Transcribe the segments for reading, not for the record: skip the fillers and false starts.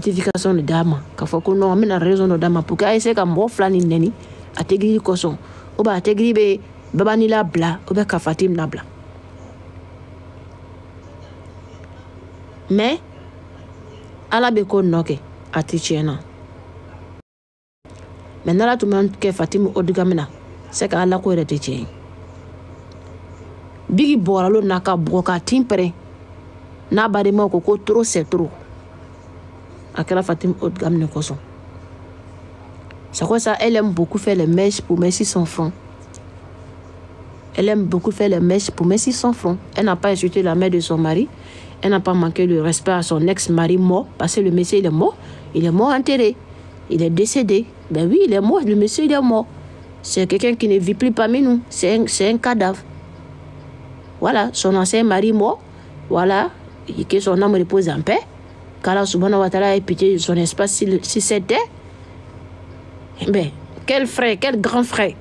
justification de dama. Quand faut qu'on a une raison de dama pour qu'elle essaie comme bon flan in neni a tegri koson. Ou ba tegri be babani la bla ou ba kafatim na bla. Mais ala be ko noke ati chena. Maintenant là tout le monde que Fatim Odigamina c'est qu'ala ko rete chen. Bigi boralo naka broka timpere. Na barima ko trop c'est trop. Akela Fatim Odigamina koson. C'est quoi ça? Elle aime beaucoup faire les mèches pour mes 600 francs. Elle aime beaucoup faire les mèches pour mes 600 francs. Elle n'a pas insulté la mère de son mari. Elle n'a pas manqué le respect à son ex-mari mort. Parce que le monsieur, il est mort. Il est mort enterré. Il est décédé. Ben oui, il est mort. Le monsieur, il est mort. C'est quelqu'un qui ne vit plus parmi nous. C'est un cadavre. Voilà. Son ancien mari mort. Voilà. Et que son âme repose en paix. Qu'Allah subhanahu wa ta'ala ait pitié de son espace si c'était. Ben, quel frère, quel grand frère.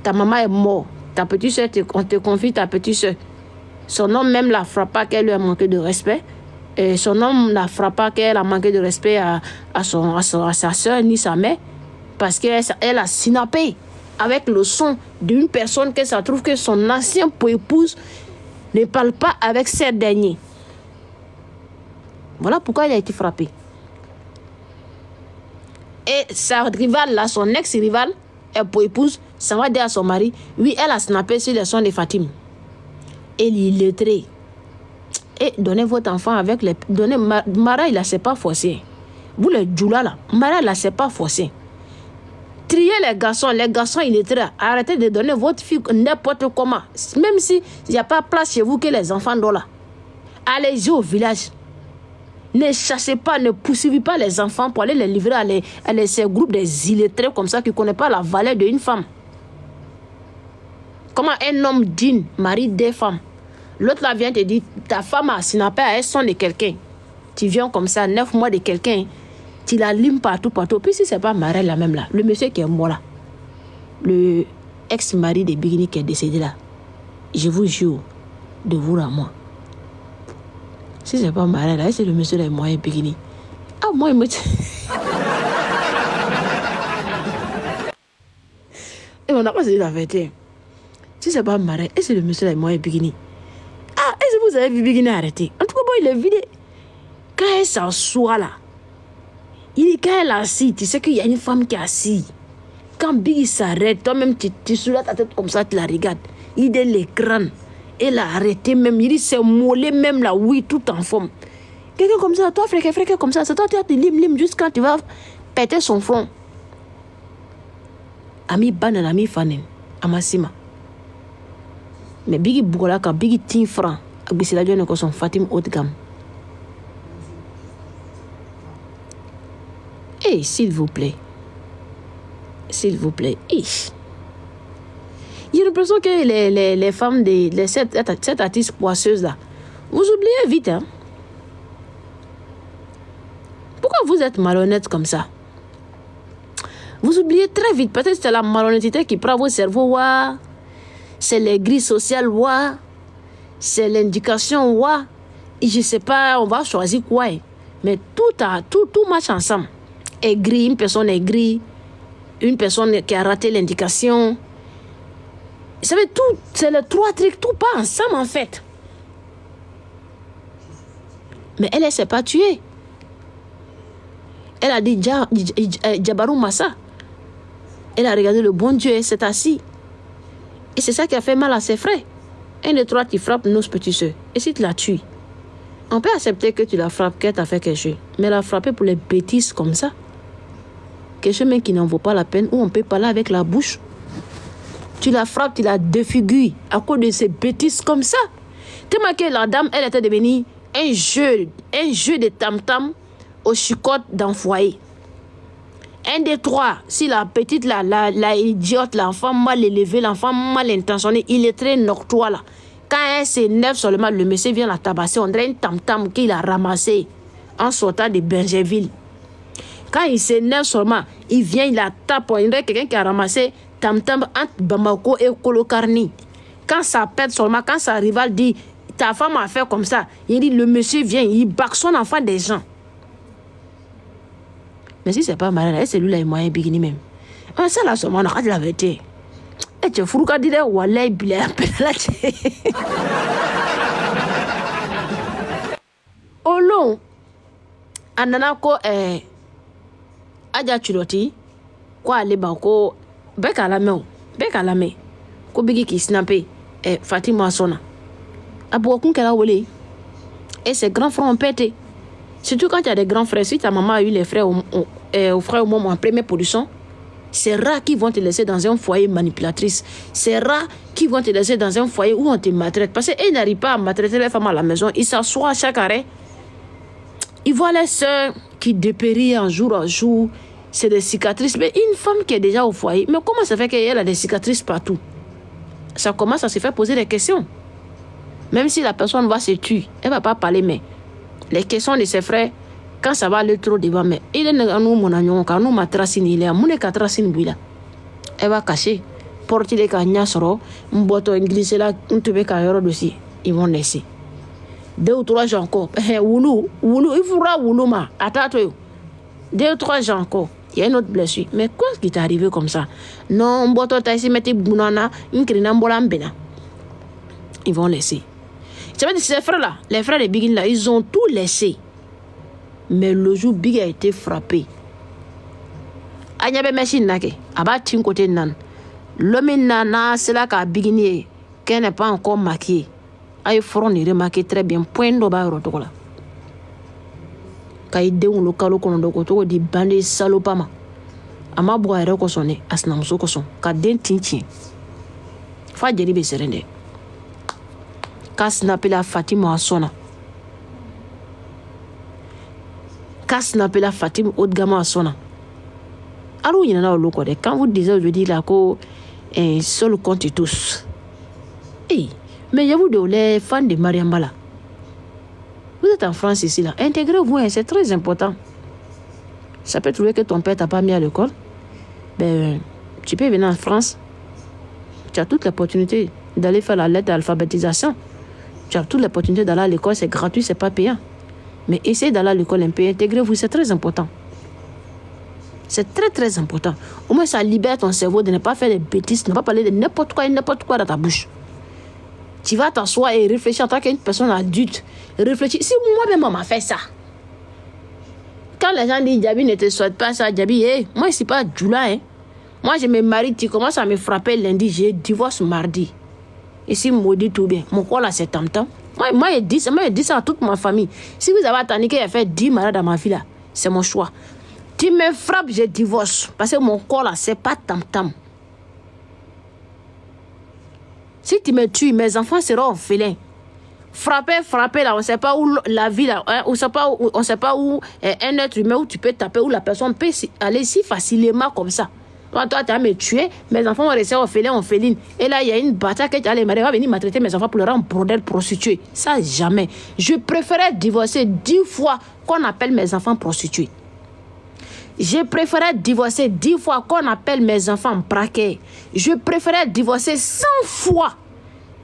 Ta maman est morte. Ta petite soeur, on te confie ta petite soeur. Son homme même la frappe pas qu'elle lui a manqué de respect. Et son homme la frappe pas qu'elle a manqué de respect à sa soeur ni sa mère. Parce qu'elle a synapé avec le son d'une personne que ça trouve que son ancien épouse ne parle pas avec cette dernière. Voilà pourquoi il a été frappé. Et sa rivale là, son ex-rivale, elle pour épouse, ça va dire à son mari, oui, elle a snappé sur les sons de Fatim. Et l'illettré. Et donnez votre enfant avec les... Donnez... Mara, il ne s'est pas forcé. Vous les djoula là, Mara, il ne s'est pas forcé. Triez les garçons illettrés. Arrêtez de donner votre fille n'importe comment. Même si il n'y a pas place chez vous que les enfants dorment là. Allez-y au village. Ne chassez pas, ne poursuivez pas les enfants pour aller les livrer à ces groupes des illettrés comme ça qui ne connaissent pas la valeur d'une femme. Comment un homme digne marie des femmes. L'autre là vient te dire, ta femme a synapé à elle son de quelqu'un. Tu viens comme ça, 9 mois de quelqu'un, tu la limes partout. Puis si ce n'est pas Marelle là même là, le monsieur qui est mort là, le ex-mari de Bigini qui est décédé là, je vous jure, de vous à moi. Si ce n'est pas Marelle là, c'est le monsieur là, moi et Bigini. Ah, moi, il me... Et on n'a pas dit la vérité. Si ce n'est pas Marelle, et c'est le monsieur là, moi et Bigini. Ah, est-ce que vous avez vu Bigini arrêter? En tout cas, bon, il est vidé. Quand elle s'assoit là, quand elle est assise, tu sais qu'il y a une femme qui est assise. Quand Biggie s'arrête, toi-même, tu soulèves ta tête comme ça, tu la regardes. Il est l'écran. Elle a arrêté même. Il dit, c'est mollet même là, oui, tout en forme. Quelqu'un comme ça, toi, frère comme ça, c'est toi, tu as te lim juste quand tu vas péter son front. Ami banan, ami fanen, amasima. Mais Biggie Bougola, quand Biggie tient franc, c'est la journée que son Fatim haut de gamme. Eh, s'il vous plaît. S'il vous plaît. J'ai l'impression que les femmes de cette artiste poisseuse là, vous oubliez vite, hein? Pourquoi vous êtes malhonnête comme ça? Vous oubliez très vite. Peut-être que c'est la malhonnêteté qui prend vos cerveaux, ouais. C'est les grilles sociales, ouais. C'est l'indication, ouais. Et je sais pas, on va choisir quoi. Mais tout marche ensemble. Aigri, une personne aigrie, une personne qui a raté l'indication. Vous savez, tout, c'est les 3 trucs, tout part ensemble en fait. Mais elle ne s'est pas tuée. Elle a dit Djabarou Massa. Elle a regardé le bon Dieu et s'est assise. Et c'est ça qui a fait mal à ses frères. 1, 2, 3, tu frappes nos petits soeurs. Et si tu la tues, on peut accepter que tu la frappes, qu'elle t'a fait quelque chose. Mais la frapper pour les bêtises comme ça, quelque chose qui n'en vaut pas la peine, où on peut parler avec la bouche. Tu la frappes, tu la défigures à cause de ces bêtises comme ça. Tellement que la dame, elle était devenue un jeu de tam-tam au chicote dans le foyer. 1, 2, 3, si la petite, la idiote, l'enfant mal élevé, l'enfant mal intentionné, il est très nocturne là. Quand elle s'énerve seulement, le monsieur vient la tabasser, on dirait une tam-tam qu'il a ramassé en sortant de Bergerville. Quand il s'énerve seulement, il vient, il la tape, on dirait quelqu'un qui a ramassé tam-tam entre Bamako et Kolokarni. Quand ça pète seulement, quand sa rivale dit, ta femme a fait comme ça, il dit, le monsieur vient, il bac son enfant des gens. Mais si c'est pas marié, c'est lui là, il moyen bigini même. Ça là, seulement, on a dit la vérité. Et tu fous qu'à dire, wallah, il est un peu là. Au long, ananako, Adja Chuloti, quoi, les banco, bec à la main, ko bigi qui snappé, Fatima Sona. A beaucoup qu'elle a volé. Et ses grands frères ont pété. Surtout quand il y a des grands frères, si ta maman a eu les frères au frère au moment en première position, c'est rare qu'ils vont te laisser dans un foyer manipulatrice. C'est rare qu'ils vont te laisser dans un foyer où on te maltraite. Parce qu'ils n'arrivent pas à maltraiter les femmes à la maison. Ils s'assoient à chaque arrêt. Ils voient les sœurs qui dépérissent en jour. C'est des cicatrices. Mais une femme qui est déjà au foyer, mais comment ça fait qu'elle a des cicatrices partout? Ça commence à se faire poser des questions. Même si la personne va se tuer, elle ne va pas parler, mais les questions de ses frères, quand ça va aller trop devant, mais il est nous mon agnon, quand nous ma tracine, il est à mon tracine bouilla. Elle va cacher, porter les cagnas soro, un bouton glissé là, un tube cailleur aussi, ils vont laisser. 2 ou 3 jours encore, Woulou, il faudra Woulou ma, attends-toi. 2 ou 3 jours encore, il y a une autre blessure. Mais quoi qui t'est arrivé comme ça? Non, un bouton t'as ici, mettez bounana, une crinambulambena. Ils vont laisser. Tu vois, ces frères-là, les frères de Bigin là, ils ont tout laissé. Mais le jour Big a été frappé. Agnabe machine nake, abat côté nan. L'homme nana, c'est là qu'a Bigini, qu'elle n'est pas encore maquillée. Aïe, front n'est remarqué très bien. Point de bas rotola. Kaïdé ou local qu'on a d'autres dit bandé salopama. Ama boire recosonné, asnamso coson, qu'adèn tintin. Fa dérivé serende. Kas n'appelle Fatima Sona. Kas n'appelle Fatima haut de gamme à Sona. Alors, il y en a au loco. Quand vous disiez aujourd'hui là que seul compte tous. Hey, mais il y a vous de les fans de Mariambala. Vous êtes en France ici là. Intégrez-vous, c'est très important. Ça peut trouver que ton père t'a pas mis à l'école. Ben, tu peux venir en France. Tu as toute l'opportunité d'aller faire la lettre d'alphabétisation. Tu as toute l'opportunité d'aller à l'école, c'est gratuit, c'est pas payant. Mais essayez d'aller à l'école un peu, intégrez-vous, c'est très important. C'est très très important. Au moins ça libère ton cerveau de ne pas faire des bêtises, de ne pas parler de n'importe quoi et n'importe quoi dans ta bouche. Tu vas t'asseoir et réfléchir en tant qu'une personne adulte. Réfléchis. Si moi-même on m'a fait ça. Quand les gens disent Djabi ne te souhaite pas ça, Djabi, moi je suis pas Djoula, hein. Moi je me marie, tu commences à me frapper lundi, j'ai divorce mardi. Ici, maudit tout bien. Mon corps là, c'est tam-tam. Moi, je dis ça à toute ma famille. Si vous avez attendu qu'il y ait fait 10 malades dans ma vie là, c'est mon choix. Tu me frappes, je divorce. Parce que mon corps là, c'est pas tam-tam. Si tu me tues, mes enfants seront orphelins. Frapper là, on ne sait pas où la vie là, hein, on ne sait pas où un être humain où tu peux taper, où la personne peut aller si facilement comme ça. Toi, tu as me tué, mes enfants vont rester orphelines. Et là, il y a une bataille que tu as les mariés, va venir maltraiter mes enfants pour leur rendre bordel prostitué. Ça, jamais. Je préférais divorcer 10 fois qu'on appelle mes enfants prostitués. Je préférais divorcer 10 fois qu'on appelle mes enfants braqués. Je préférais divorcer 100 fois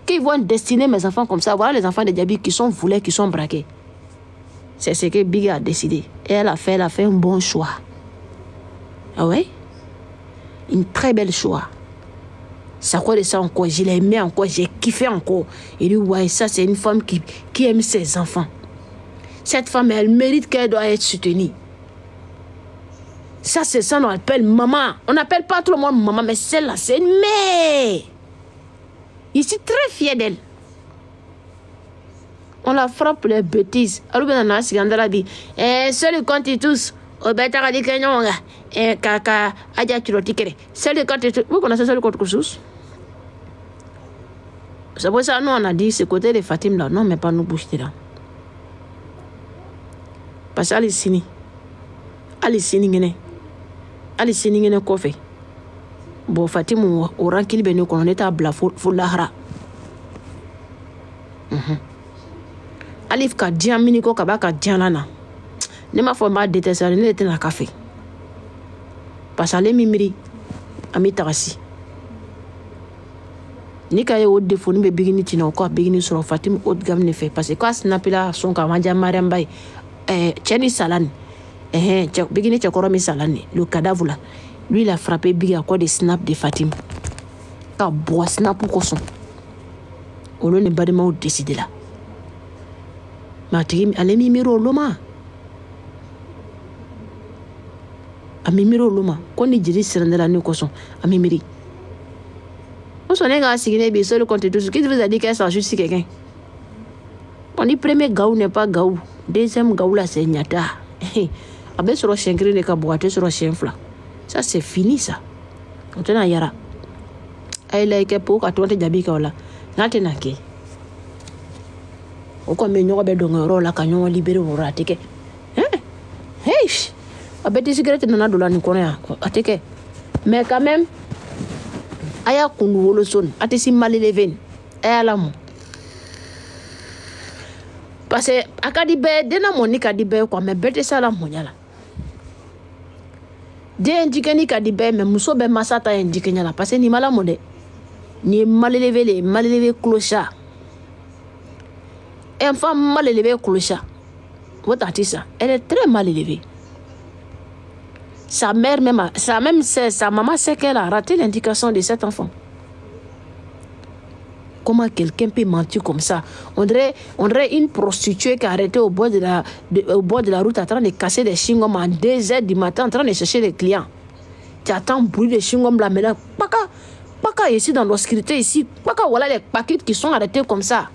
qu'ils vont destiner mes enfants comme ça. Voilà les enfants de Djabi qui sont volés, qui sont braqués. C'est ce que Big a décidé. Et elle a fait un bon choix. Ah ouais? Une très belle choix. Ça quoi de ça encore? Je l'ai aimé encore, j'ai kiffé encore. Il dit, ouais, ça c'est une femme qui aime ses enfants. Cette femme, elle mérite qu'elle doit être soutenue. Ça, c'est ça, on appelle maman. On n'appelle pas tout le monde maman, mais celle-là, c'est une mère. Je suis très fière d'elle. On la frappe pour les bêtises. Alors, on a un dit, seul compte tous. Au bêta dit que non, kaka, Adja Chuloti kere. Seul compte tous. Vous connaissez seul compte tous? C'est pour ça nous on a dit ce côté de Fatim là, non, mais pas nous bouger là. Parce qu'elle est sini. Elle est sini. Ali siningene kofe bo Fatimu oran kilbe ne kono neta bla fu lahara alif ka diam mini ko kabaka dianana ne ma fo ma détestar ne était na café parce que les mimiri ami tarasi ni kaye o defo ni be bigini tino ko bigini sur Fatim haut de gamme ne fait parce que quoi snapila son ka manja mariam bay cheni salane Bigini Tchakoromi Salani, le cadavre là. Lui, il a frappé Big à quoi des snaps de Fatim. T'as bois snap pour quoi son. On ne pas de mal décidé là. Matrim, allez mimiro loma. A mimiro loma. Qu'on y dirait c'est la nuit quoi son. A mimiri. On s'en est assis qu'il est seul contre tout ce qui vous a dit qu'elle s'en juste quelqu'un. On dit premier gaou n'est pas gaou. Deuxième gaou là c'est nyata. Abe sur le chien gris de caboite sur le chien fla. Ça c'est fini ça. On tient à yara. Aïe là que pour qu'à toi te jabi kaola. N'atena ke. O comme nous avons besoin de la canyon libéré au ratike. Hey, abe des cigarettes nana dola ni konya. Ateke. Mais quand même, aya kunu wolo son. Ate si mal élevé. Aya la mo. Parce que akadibe dena moni kadibe kwa me bete sala monyala. De indikeni kadibe me muso be masata indikenya la parce que ni mala mode. Ni mal élevé clochard. Et une femme mal élevée clochard. Votre artiste, elle est très mal élevée. Sa mère même, sa maman sait qu'elle a raté l'indication de cet enfant. Comment quelqu'un peut mentir comme ça? On dirait une prostituée qui a arrêté au bord de la route en train de casser des chewing-gums à 2h du matin en train de chercher les clients. Tu attends le bruit des chewing-gums là, mais là, paka ici dans l'obscurité ici, paka voilà les paquets qui sont arrêtés comme ça.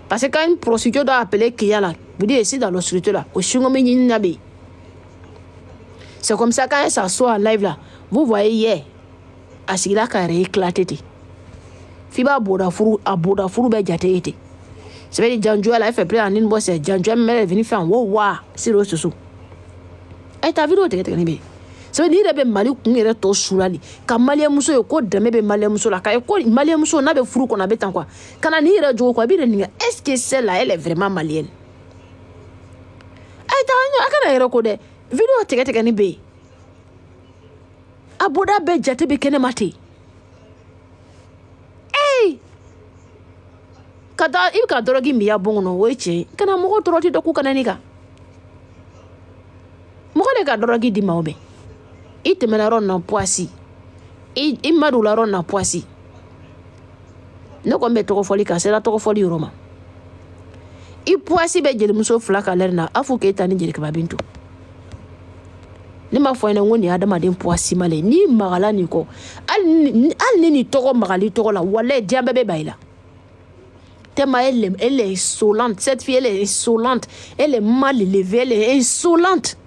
Parce que quand une prostituée doit appeler client là, vous dites ici dans l'obscurité là, au chewing-gum il. C'est comme ça quand elle s'assoit en live là, vous voyez hier, à ce qu'il a carré éclaté. Fiba boda furu be jate été. Ça veut dire Janjoua là, elle fait plein en une bosse, Janjoua elle est venue faire un wow c'est le sous. Et ta vidéo t'es bien. Ça veut dire que Mali kunere to sulali. Ka Mali muso yo ko dame be Mali muso la ka ko Mali muso na be furu ko na be tan quoi. Kana ni re jo ko bi re ninga. Est-ce que celle-là elle est vraiment malienne? Ay ta nyo akana ere ko de vidéo t'es ni be. Aboda be jate be kene mate. Hey! Kada ibi ka dorogi mi ya bongo weche. Kana mo ko toroti do ku kana nika. Mo ko le ka dorogi di maobe. Il te met la ronde en poissy. Il m'a dit la ronde en poissy. Ne comme trop folie car c'est la trop folie Roma. Il poissy be jeli muso flaka lerna afu ke tani jeli kabintu. Ni ma fo ina ngoni adama den poissy male ni magala ni ko. Al ni toko magali toko la wala diambe be baila. Tellement elle est insolente. Cette fille elle est insolente. Elle est mal élevée, elle est insolente.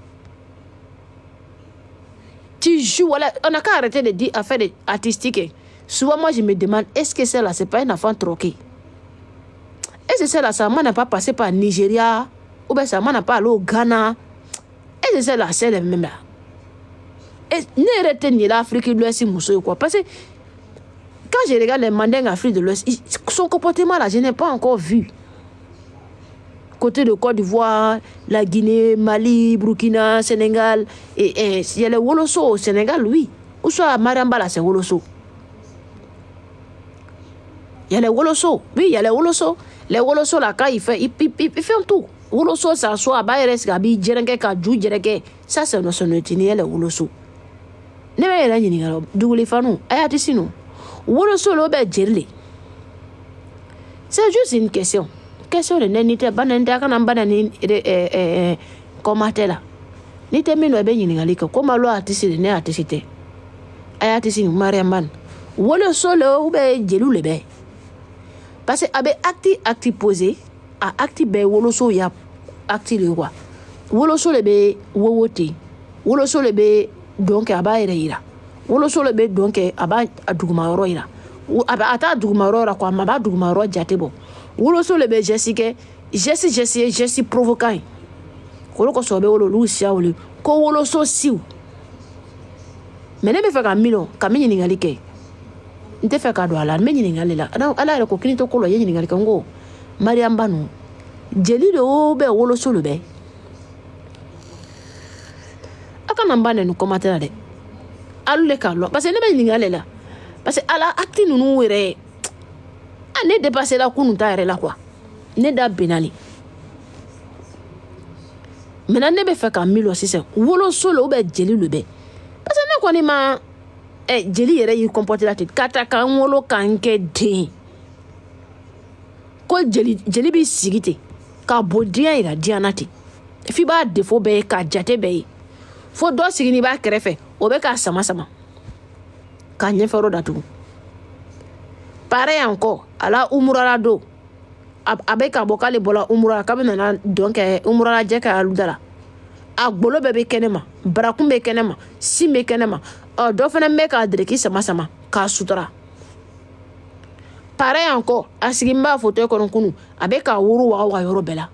Tu joues, voilà, on n'a qu'à arrêter de dire affaires artistiques. Souvent, moi, je me demande, est-ce que celle-là, c'est pas un enfant troqué? Est-ce que celle-là, ça n'a pas passé par Nigeria? Ou bien ça n'a pas allé au Ghana? Est-ce que celle-là, c'est le même là? Ne retenez l'Afrique de l'Ouest, ou quoi? Parce que quand je regarde les mandingues d'Afrique de l'Ouest, son comportement là, je n'ai pas encore vu. Côté de Côte d'Ivoire, la Guinée, Mali, Burkina, Sénégal, et il y a les Woloso au Sénégal, oui. Ou soit à Maramba, là, c'est Woloso. Il y a les Woloso, oui, il y a les Woloso. Les Woloso, là, quand il fait un tout. Woloso, ça soit à Bayres, Gabi, Djerenke, Kadjou, Djerenke. Ça, c'est notre sonnerie, les Woloso. Ne me rien dire, d'où les fans, ayati nous. Woloso, l'obé, Djerle. C'est juste une question. Question de n'était pas n'importe comment là. N'était pas bien ni comme alors artiste de ne artiste. Artiste ni Mariamban. Wolo solo ou be jelu le be. Parce que abe acti posé a acti be wolo so ya acti le roi. Wolo so le be wowote. Wolo so le be donc aba ira. Wolo so le be donc aba aduguma ro ira. Aba ata aduguma ro ra kwa maba aduguma ro jatebo. Wolo so le be Jesse provoquant. Kolo ko so be wolo lu sia wolo ko wolo so siu. Mais ne me fait camino camini ningali ke. Nte fait ka do ala me ningali la. Ala ko kini to ko lo ye ningali kango. Mariam banu. Jeli do be wolo so le be. Aka nambane no commentaire de. Alu le ka lo parce que ne be ningali la. Parce que ala acti nunu were. Ne dépassé la kunu ta là quoi. Ne da benali. Maintenant ne be fait ka milo sise woloso le ou be jeli le be parce que ne koni ma jeli yere yi comporter la tête kata kan wolo kanke din ko jeli bi sigite ka bodian ira dianati fi ba defo be ka jate be fo do sigini ba krefe o be ka sama ka nyefero datu pareil encore ala umurala do abe ka bokale bola umurala ka be na donc umurala je ka aludala a gbolo be kenema barakum be kenema sim be kenema o do fana me ka dreki sama ka sutura pareil encore asigimba photo ko kunu abe ka wuru wa yoro bela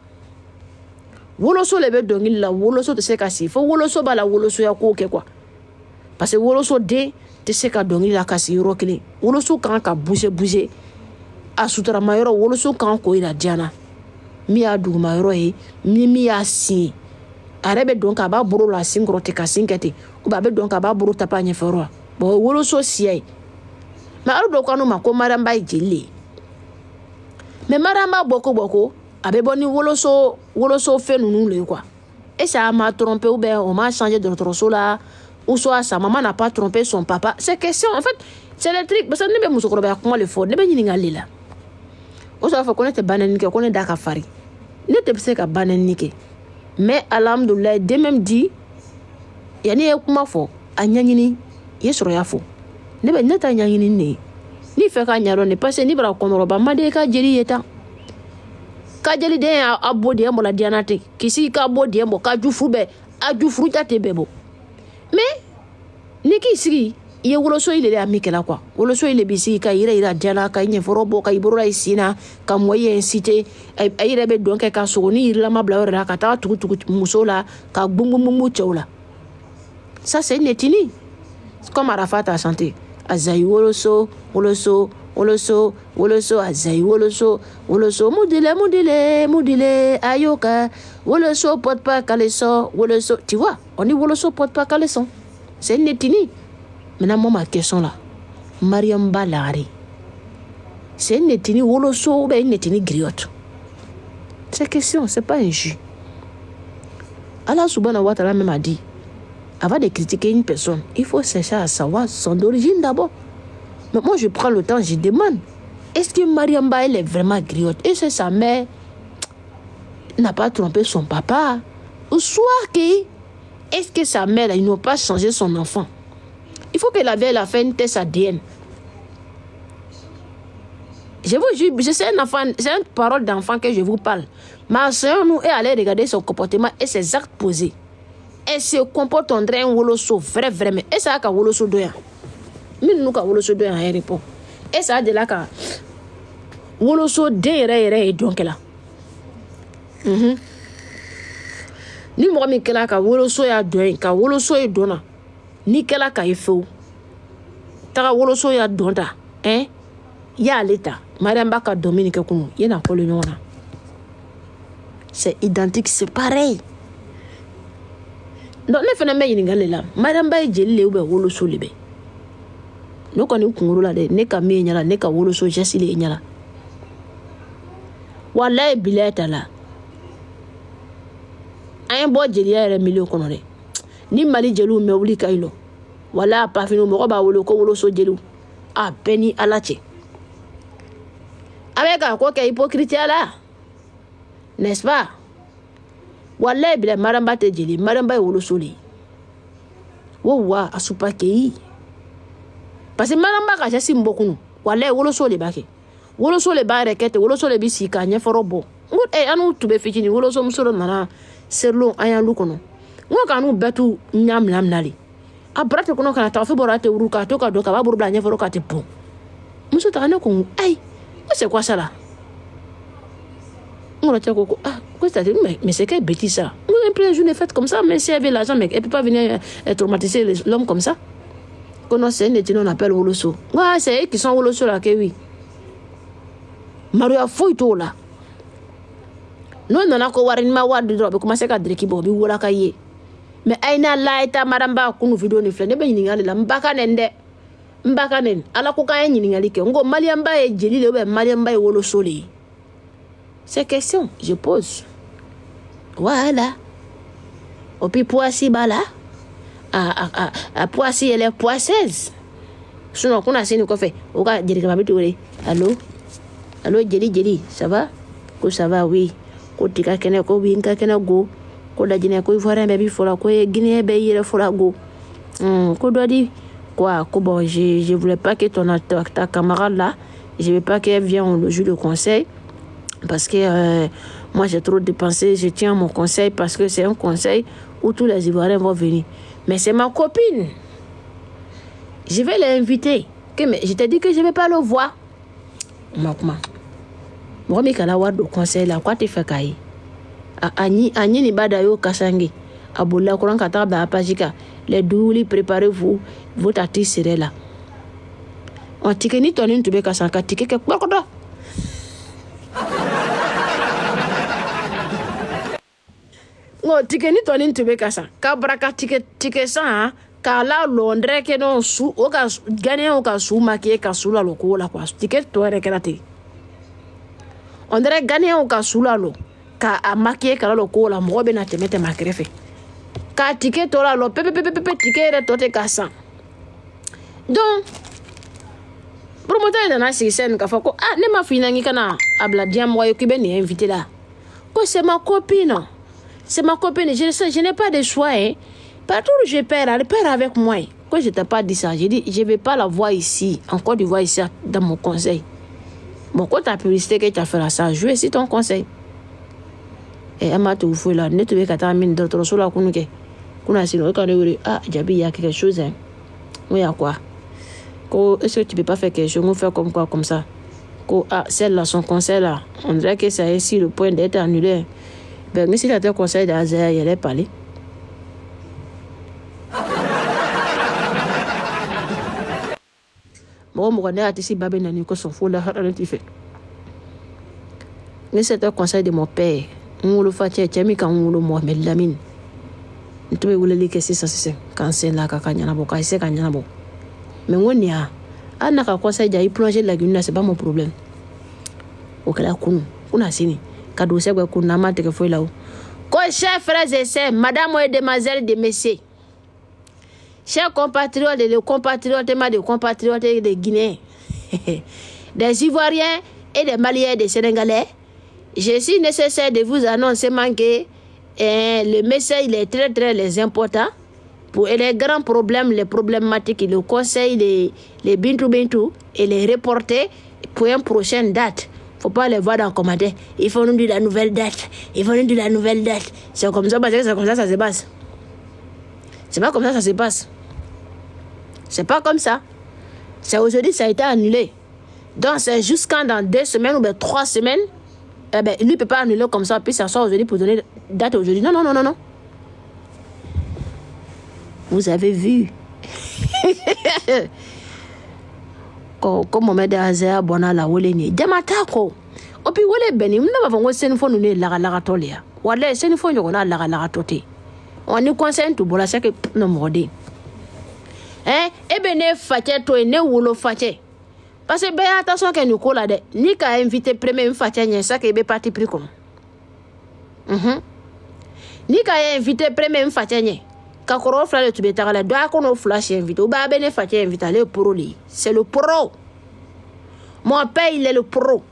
woloso le be dongil la woloso te se ka si fo woloso bala woloso ya ko ke quoi parce que woloso de te se ka dongil la ka si yoro kele woloso kan ka bouger a sutura mayoro woloso kan ko ira diana mi ya duguma yoro e mi ya si arebe donc aba buru la singro te ka sinkete o ba be donc aba buru tapa nye fero bo woloso siye ma aru do kanu ma ko maramba jeli me maramba boko abe boni woloso fait nous le quoi et ça m'a trompé ou bien on m'a changé de notre sola ou soit sa maman n'a pas trompé son papa c'est question en fait c'est le truc parce que ne be musokoro ba comment le faut ne be nyini ngalila o so fa connaître banani ke connaître daka fari ne te pese ka banani ke mais alhamdoulilah de même dit yani e kuma fo anyanyini yesoro ya fo ne be neta nyanyini ni fe ka nyaro ne parce ni bra konoro ba made ka jeri yeta ka jeli de abodi mo la dianate kisi ka abodi mo ka jufube ajufuru tate bebo mais niki sigi ye woloso ile le amikela quoi woloso ile bisi ka ira diala ka nye forobo ka iboro isina ka moye incité ayire be donc ka sogoni ira ma bla ora ka ta tuku musola ka gbumbumu chola ça c'est netini comme Arafat a chanté azai woloso azai woloso mudile ayoka woloso porte pas caleçon woloso tu vois on dit woloso porte pas caleçon c'est netini. Maintenant moi ma question là Mariam Balari c'est netini woloso ou bien netini griotte c'est question c'est pas un jus. Allah subhanahu wa ta'ala même a dit avant de critiquer une personne il faut chercher à savoir son origine d'abord. Mais moi, je prends le temps, je demande, est-ce que Mariamba, elle est vraiment griotte? Est-ce que sa mère n'a pas trompé son papa? Ou soit que, est-ce que sa mère, ils n'ont pas changé son enfant? Il faut qu'elle avait fait une test ADN. Je vous jure, c'est un enfant, c'est une parole d'enfant que je vous parle. Ma soeur, nous, est allée regarder son comportement et ses actes posés. Elle se comporte en train de woloso, vraiment. Et ça a woloso doya. Min nous ka woloso do en répond et ça de là ka woloso de re donc là ni mo mi kala ka woloso ya do ka woloso e dona ni kala ka ifo ta woloso ya donda ya leta Mariam Baka Dominique kunu yena ko le nyona c'est identique c'est pareil donc ne fena me yinga la Mariam Ba jeli le ube woloso lebe no koni kunguru la de ne ka me nyala ne ka woloso jasile nyala wallahi bilata la ay bo jeli ya million kono de ni mali jelu me wuli kaylo wala pa finu mo ba wolo ko woloso jelu a beni alache avec ko ke hypocrite là n'est-ce pas wallahi bila maramba te jeli maramba woloso li wo wa asupa kei parce que maramba ka jasi mbokunu wallahi woloso le bake woloso le ba rekete woloso le bisika nya forobo ngut anu tube fitini woloso musoro nana serlo aya lukono ngo kanu betu nyam nali abrate kono kana tafe borate uruka to ka doka ba burubla nya foro ka te po muso ta ne ko ai c'est quoi ça là on tient coco quoi ça mais c'est quelle bêtise ça une pleine journée faite comme ça mais si elle avait l'argent mais elle peut pas venir traumatiser l'homme comme ça qu'on sait n'est on appelle woloso ouais c'est eux qui sont woloso là que oui Mario foi to là non non ko warin ma wadu do be commencer ka dreki bo bi wola ka ye mais aina laita maramba kunu video ni flene be nyingali la mbaka nende mbaka nen ala ko ka nyingali ke ngo maliamba e jeli le be maliamba e woloso le c'est question je pose voilà Et puis Poissy, bah là, à Poissy, elle est poisseuse. Sinon, qu'on a signé quoi fait? On va dire que ma bête, allô? Allô, Jelly, ça va? Que ça va, oui. Ko tika kene ko winka kene go. Ko da jine ko ivoirien baby fola ko guinéen be yele fola go. Ko doit dire quoi? Ko bon, je voulais pas que ta camarade là, je veux pas qu'elle vienne au jour de conseil. Parce que moi j'ai trop dépensé, je tiens à mon conseil parce que c'est un conseil où tous les Ivoiriens vont venir. Mais c'est ma copine. Je vais l'inviter. Je t'ai dit que je ne vais pas le voir. Moi, je vais avoir le conseil là. Quoi tu fais kaye? Ani ni badayo kasangi. Aboula kuran kata ba apajika. Les douli préparez-vous. Votre artiste serait là. On tike ni tonin tube kasanka tike ke kwakodo. No tike ni tonin tube kasan. Ka braka tike san ka la Londres ke non su o ka gagner o ka su maquiller ka su la loko la kwa. Tike to ere kerate. On dirait gagner au cas sous la l'eau, car à maquiller car le coup la moi ben à te mettre ma greffe. Car ticket tola l'eau, ticket est toté cassant. Donc, promoteur de la scène qu'a fait quoi? Ah, ne m'a fini ni kana abla diam moi qui ben invité là. Quoi c'est ma copine? C'est ma copine. Je n'ai pas de choix hein. Partout où je perds, elle perd avec moi. Quoi je t'ai pas dit ça? J'ai dit je vais pas la voir ici, encore du voir ici dans mon conseil. Bon, quand tu as publicité que tu as fait ça, je vais essayer ton conseil. Et elle m'a tout fait là. Ne te veux qu'à ta mine d'autres sur la counuke. Qu'on a sinon, quand on ah, Djabi, il y a quelque chose, hein. Oui, à quoi? Est-ce que tu peux pas faire quelque chose? On fait comme quoi, comme ça? Ah, celle-là, son conseil là, on dirait que ça est ici le point d'être annulé. Ben, mais si tu as ton conseil d'Azaya, il allait parler. Bon, on a ici Babé Nani ko son fou la fait. Mais c'est un conseil de mon père. On le fait tiens quand on le Mohamed Lamine. Tu veux le que c'est quand c'est là kakanya bo kai c'est kanya bo. Mais on y a ana ka conseil d'aller plonger la lagune c'est pas mon problème. Au kala kunu kuna sini kado se gwa kuna ma te ke foi là. Ko chers frères et sœurs, madame et demoiselles de messieurs. Chers compatriotes et les compatriotes des Guinéens, des Ivoiriens et des Maliens et des Sénégalais, je suis nécessaire de vous annoncer que le message il est très important pour les grands problèmes, les problématiques, le conseil, les bintou et les reporter pour une prochaine date. Faut pas les voir dans le commentaire. Il faut nous dire la nouvelle date. C'est comme ça, parce que c'est comme ça se passe. C'est pas comme ça se passe. C'est pas comme ça. C'est aujourd'hui, ça a été annulé. Donc, c'est jusqu'à dans 2 semaines ou bien 3 semaines. Eh ben, lui ne peut pas annuler comme ça, puis ça sort aujourd'hui pour donner date aujourd'hui. Non. Vous avez vu. Comme on met des azers, bona la woleni. Dematako. Et puis, wole beni, nous n'avons pas de phone, nous n'avons tolia. Wale, c'est une fois, on a la toté. On nous conseille tout, voilà, c'est que nous mordons. Eh ben, ne fâché, toi, ne wolo fâché. Parce que, ben, attention, que nous collons là, ni qu'à inviter premier une fâché, ça qui est parti plus comme. Ni qu'à inviter premier une fâché, quand on fait le tubétard, là, doit qu'on flash invité, ou bah, ben, fâché, invité, le pro, c'est le pro. Mon père, il est le pro.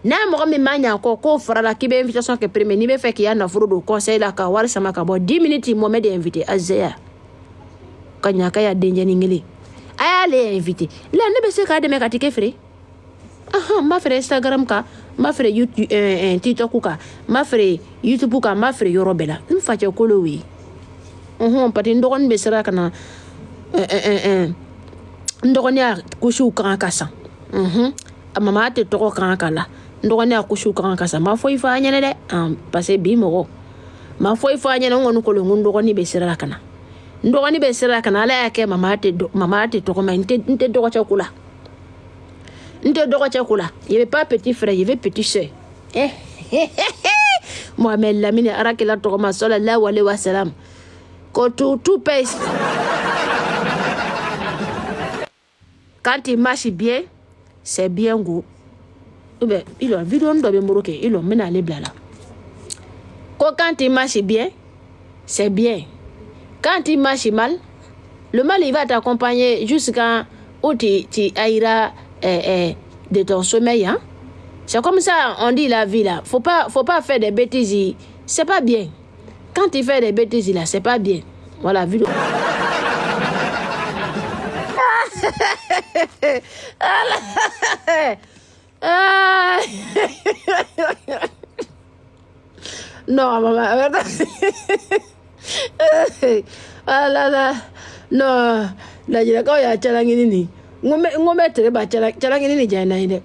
Na mo mi manya ko fera la kibe invitation que premier ni be fait qu'il y a na furo do conseil la ka war sama ka bo 10 minutes mo me de invité Azaya kanya ka ya denje ni ngili aya le invité la ne be se ka de me ka tike fré ma fré Instagram ka ma fré YouTube TikTok ka ma fré YouTube ka ma fré yorobela in fa ce ko lo wi pati ndogon be sera kana ndogon ya kushu kan kasa mama te to kan kala ndogone akushu kan kasa ma foi fa nyane de parce bi mo ma foi fa nyane ngonu ko ndogoni be sira kana ndogoni be sira kana ala yake mama te to ko nte dogo chakula il veut pas petit frère il veut petit sœur Mohamed Lamine arakila to ma sallallahu alaihi wasallam ko tout paye quand il marche bien c'est bien go. Ben, il a vidéo de Moroké, il a mené à l'ébla là. Quand il marche bien, c'est bien. Quand il marche mal, le mal il va t'accompagner jusqu'à où tu iras de ton sommeil. Hein? C'est comme ça, on dit la vie là. Faut pas faire des bêtises. C'est pas bien. Quand tu fais des bêtises là, c'est pas bien. Voilà, vidéo. Non, maman. Ah là là. Non. La jira ko ya chalangini ni. Ngome tere ba chalangini ni jana ide.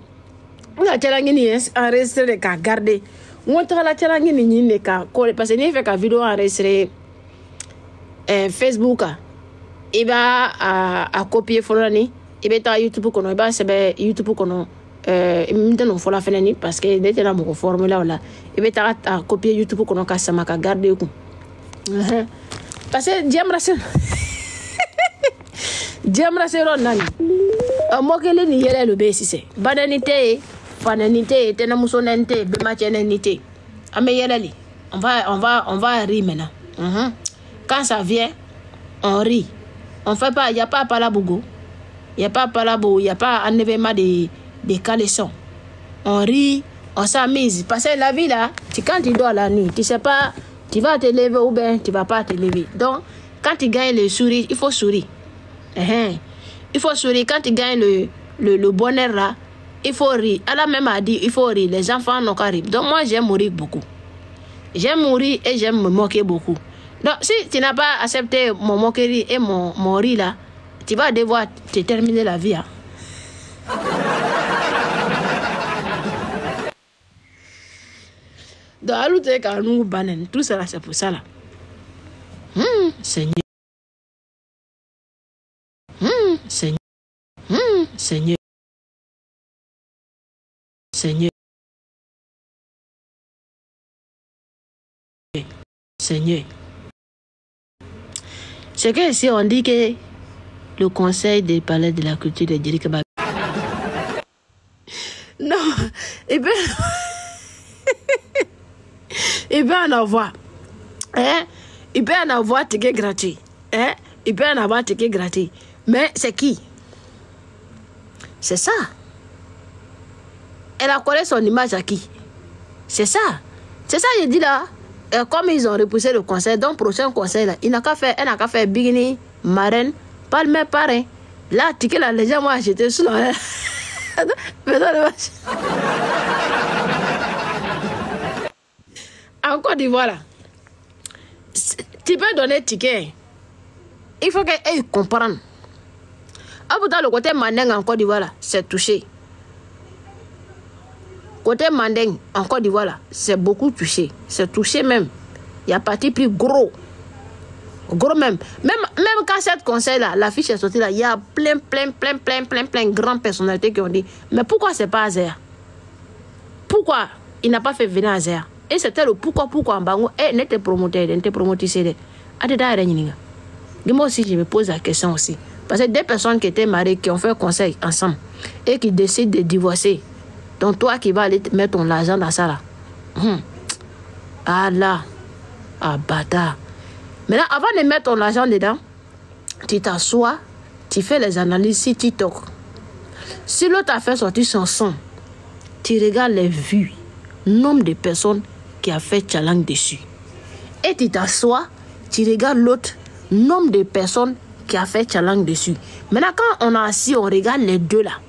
Nga chalangini enregistré ka garder. Ngota la chalangini ni ne ka ko parce que ni fait ka vidéo enregistré Facebook il va à copier folani il va ta YouTube kono il va sebe YouTube kono maintenant faut la faire ni parce que dès la mo formule là il va ta copier YouTube kono ka sama ka garder ku parce que Jamra sero nani mokele ni yele lo be sise badanité fananité tena musonente be machenenité ame yele li on va rire maintenant quand ça vient on rit on fait pas y a pas palabogo y a pas palabo y a pas un événement de caleçon on rit on s'amuse parce que la vie là quand tu dors la nuit tu sais pas tu vas te lever ou bien tu vas pas te lever donc quand tu gagnes le sourire il faut sourire. Il faut sourire quand tu gagnes le bonheur là. Il faut rire. Elle a même dit il faut rire. Les enfants n'ont qu'à rire. Donc moi j'aime mourir beaucoup. J'aime mourir et j'aime me moquer beaucoup. Donc si tu n'as pas accepté mon moquerie et mon rire là, tu vas devoir te terminer la vie. Hein. Donc tout ça là c'est pour ça là. Seigneur. Seigneur. Seigneur. Seigneur. Seigneur. C'est que ici on dit que le conseil des palais de la culture de Djerika Babi. Non, il peut en avoir. Hein? Il peut en avoir ticket gratuit. Hein? Il peut en avoir ticket gratuit. Mais c'est qui? C'est ça. Elle a collé son image à qui? C'est ça. C'est ça, je dis là. Comme ils ont repoussé le conseil, donc prochain conseil là, elle n'a qu'à faire bikini, marraine, palme, parrain. Là, ticket là, les gens m'ont acheté sous la... En Côte d'Ivoire là, tu peux donner ticket. Il faut qu'ils comprennent. Dans le côté manding en Côte d'Ivoire, c'est touché. Côté manding en Côte d'Ivoire, c'est beaucoup touché. C'est touché même. Il y a parti plus gros. Gros même. Même quand cette conseil là, la fiche est sortie là, il y a plein de grandes personnalités qui ont dit, mais pourquoi c'est pas Azéa? Pourquoi il n'a pas fait venir Azéa? Et c'était le pourquoi en bango. Et n'était promoteur, n'était promoteur. Moi aussi, je me pose la question aussi. Parce que des personnes qui étaient mariées, qui ont fait un conseil ensemble et qui décident de divorcer. Donc toi qui vas aller mettre ton argent dans ça là. Ah là. Ah bâtard. Maintenant, avant de mettre ton argent dedans, tu t'assois, tu fais les analyses sur TikTok. Si l'autre a fait sortir son son, tu regardes les vues, nombre de personnes qui a fait challenge dessus. Et tu t'assois, tu regardes l'autre, nombre de personnes qui a fait challenge dessus. Maintenant, quand on a assis, on regarde les deux là.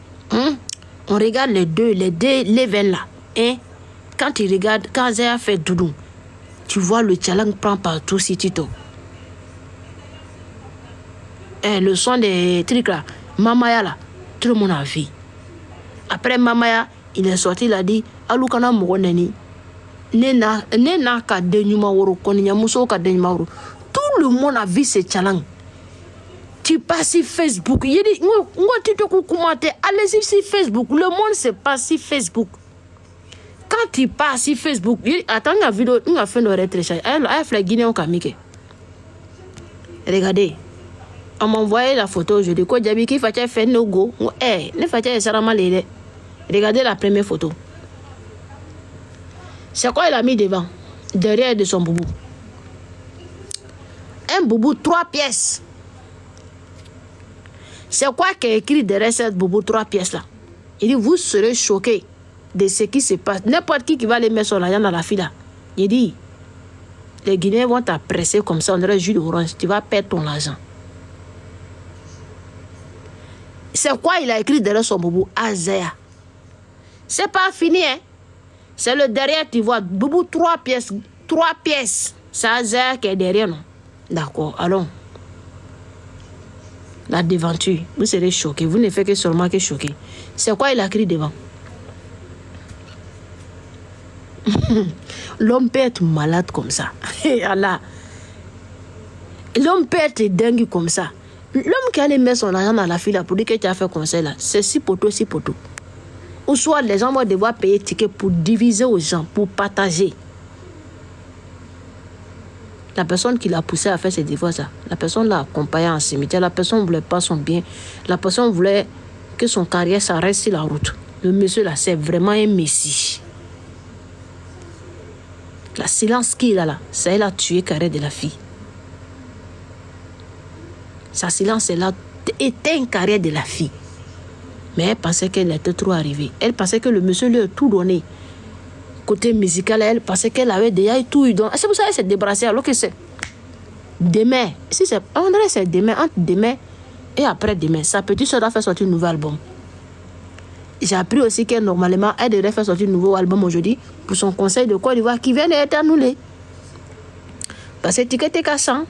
On regarde les deux levels là. Quand tu regardes, quand Zéa fait doudou, tu vois le challenge prend partout sur TikTok. Le son des trucs là, Mamaya là, tout le monde a vu. Après Mamaya, il est sorti, il a dit, Alukana Moroneni, Nena ka denyuma woro, Koninya Muso ka denyuma woro. Tout le monde a vu ce challenge. Tu passes sur Facebook, il dit, allez-y sur Facebook, le monde se passe sur Facebook. Quand tu passes sur Facebook, attends la vidéo, on a fait nos retraits, elle a fait Guinée Kamike. Regardez. On m'a envoyé la photo, je dis quoi, Djabi qui fait no go. Ne fait ça mal. Regardez la première photo. C'est quoi il a mis devant, derrière de son boubou. un boubou 3 pièces. C'est quoi qui est écrit derrière cette boubou 3 pièces là? Il dit, vous serez choqués de ce qui se passe. N'importe qui va aller mettre son argent dans la file là. Il dit, les Guinéens vont t'apresser comme ça, on dirait jus d'orange. Tu vas perdre ton argent. C'est quoi il a écrit derrière son boubou? Azea. C'est pas fini, hein? C'est le derrière, tu vois. Boubou 3 pièces. 3 pièces. C'est Azea qui est derrière, non? D'accord, allons. La devanture. Vous serez choqués. Vous ne faites que seulement que choquer. C'est quoi il a écrit devant? L'homme peut être malade comme ça. Allah. L'homme peut être dingue comme ça. L'homme qui allait mettre son argent dans la file pour dire que tu as fait conseil là, c'est 6 poteaux, 6 poteaux. Ou soit les gens vont devoir payer ticket pour diviser aux gens, pour partager. La personne qui l'a poussé à faire ces divorces, la personne l'a accompagné en cimetière, la personne ne voulait pas son bien, la personne voulait que son carrière s'arrête sur la route. Le monsieur là, c'est vraiment un messie. La silence qu'il a là, ça elle a tué carré de la fille. Sa silence elle a éteint carré de la fille. Mais elle pensait qu'elle était trop arrivée. Elle pensait que le monsieur lui a tout donné. Côté musical, elle pensait qu'elle avait déjà tout eu. C'est pour ça qu'elle s'est débarrassée alors que c'est demain. Si c'est, on dirait que c'est demain, entre demain et après-demain. Sa petite soeur doit faire sortir un nouvel album. J'ai appris aussi qu'elle normalement, elle devrait faire sortir un nouveau album aujourd'hui pour son conseil de Côte d'Ivoire qui vient d'être annulé. Parce que ticket est cassant.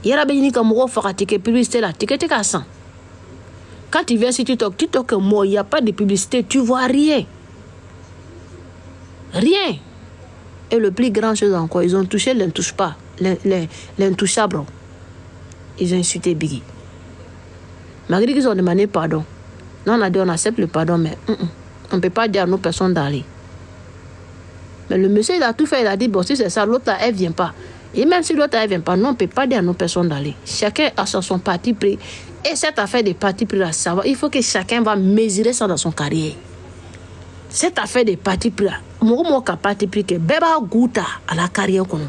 Il y a des gens qui ont fait ticket publicité là, ticket est cassant. Quand tu viens sur TikTok, il n'y a pas de publicité, tu vois rien. Rien. Et le plus grand chose encore, ils ont touché l'intouche pas, l'intouchable. Ils ont insulté Biggie. Malgré qu'ils ont demandé pardon. Nous on a dit on accepte le pardon, mais on ne peut pas dire à nos personnes d'aller. Mais le monsieur il a tout fait, il a dit bon si c'est ça, l'autre là elle ne vient pas. Et même si l'autre elle ne vient pas, nous on ne peut pas dire à nos personnes d'aller. Chacun a son parti pris. Et cette affaire de parti pris là, ça va, il faut que chacun va mesurer ça dans son carrière. Cette affaire de parti pris là, moi parti pris que beba gouta à la carrière qu'on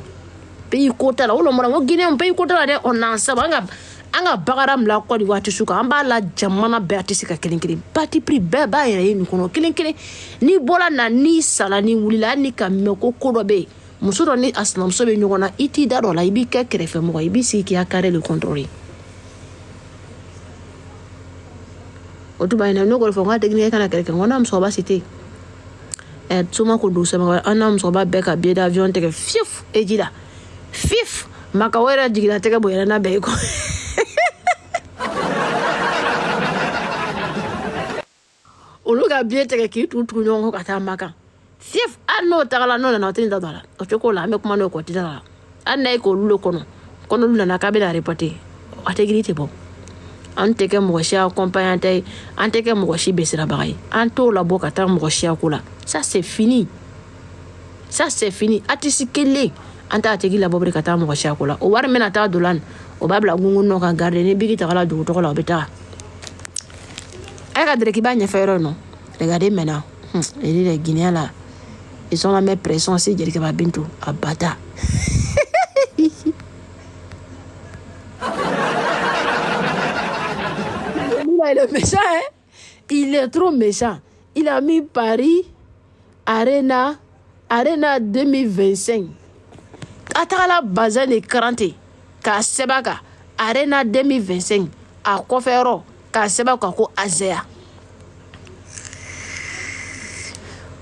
pays côté là, on Guinée on pays côté là, on a ça, anga bagaram la Côte d'Ivoire tisuka amba la jamana beatisi ka kelenkele parti pris beba yere ni kono kelenkele ni bola na ni sala ni wulila ni ka meko kodobe muso do ni asnam so be nyona iti daro la ibi ka krefe mo ibi si ki akare le contrôler otu bayina no ko fo nga technique kana kelke ngona mso ba cité et tuma ko do sama anam so ba beka billet d'avion teke fif ejila fif makawera jigila teke boyana na be ko oluga bien teke ki tout nyongo kata maka fif anno tagala no na tinda dala o choko la me kuma no ko tidala anay ko lulo kono lu na kabila reporter ategrité bon anteke moshi accompagnante anteke moshi besira bagay anto la boka ta moshi akula ça c'est fini atisikele anta ategi la bobri kata moshi akula o war mena ta dolan o babla ngungu no ka garder ne bigi tagala du to la beta. Non. Regardez maintenant. Les Guinéens là, ils sont la même pression si je dis que ma bintou à bata. Il est méchant, hein? Il est trop méchant. Il a mis Paris Arena 2025. Atala bazan et 40. Ka sebaka Arena 2025. A Kofero. Ka sebaka ko Azea.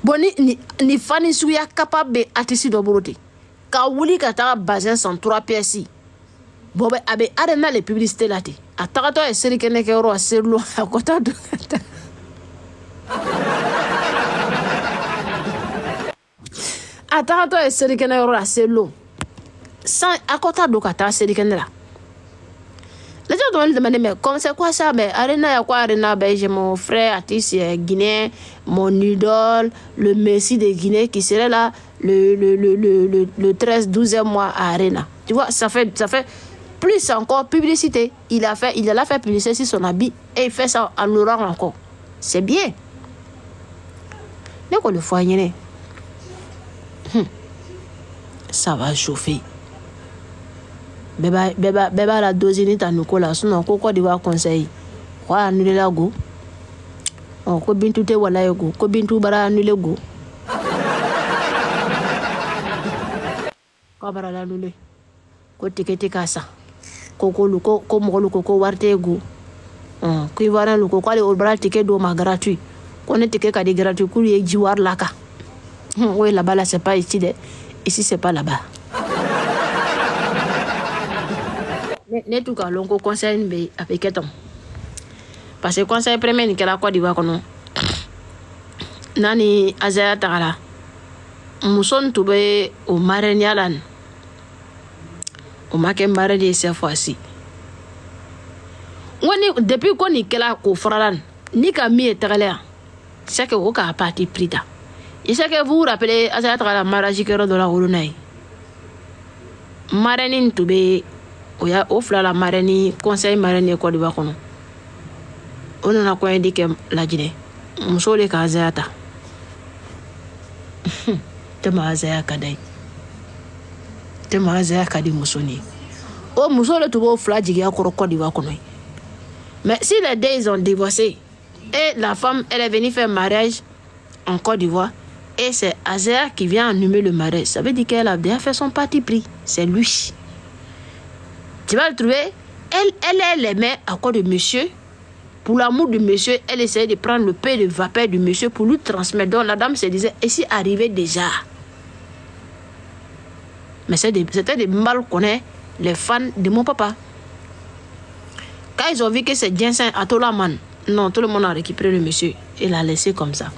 Bon ni fani suya capable artiste do borote. Ka wuli ka ta bazin 103 pièces. Bobe abe Arena les publicités là té. Atakato e seri kene ke ro aserlo akota do. Atakato e seri kene ro aserlo. Sans akota do kata seri kene là. Les gens me demander mais comme c'est quoi ça? Mais Arena ya quoi Arena? Ben j'ai mon frère artiste guinéen, mon idole, le Messi de Guinée qui serait là le 13-12e mois à Arena. Tu vois, ça fait plus encore publicité. Il a fait publicité sur son habit et il fait ça en orange encore. C'est bien. Mais qu'on le foyer, ça va chauffer. beba la dosini ta nukola sinon ko Côte d'Ivoire conseil ko annulé la go ko bintu te wala go ko bintu bara annulé go ko bara la annulé ko tiketi kasa ko mo ko warte go ko Ivoirien lu ko ale bara ticket do ma gratuit ko ne ticket ka di gratuit ko ye jiwar laka oui là-bas là c'est pas ici ici c'est pas là-bas. Ne tout cas longo conseil be avec eton parce que conseil premier ni kala Côte d'Ivoire kono nani azaya tagala muson tube o marenyalan o make maredi cette fois-ci ngoni depuis ko ni kala ko fralan ni ka mi tagala c'est que o ka parti prida et c'est que vous vous rappelez azaya tagala mariage kero de la Rounaï mareni tube oya ofla la mareni conseil mareni Côte d'Ivoire kono on a quoi indiqué la Guinée muso le ka azayata tema azaya kadai tema azaya kadi musoni o muso le tubo fla jigi akoro Côte d'Ivoire kono mais si les deux ont divorcé et la femme elle est venue faire mariage en Côte d'Ivoire et c'est Azaya qui vient annuler le mariage, ça veut dire qu'elle a bien fait son parti pris, c'est lui. Tu vas le trouver, elle les met à quoi de monsieur. Pour l'amour de monsieur, elle essayait de prendre le peu de vapeur du monsieur pour lui transmettre. Donc la dame se disait, et si arrivé déjà. Mais c'était des mal connaît les fans de mon papa. Quand ils ont vu que c'est Jensen à tout la man, non, tout le monde a récupéré le monsieur et l'a laissé comme ça.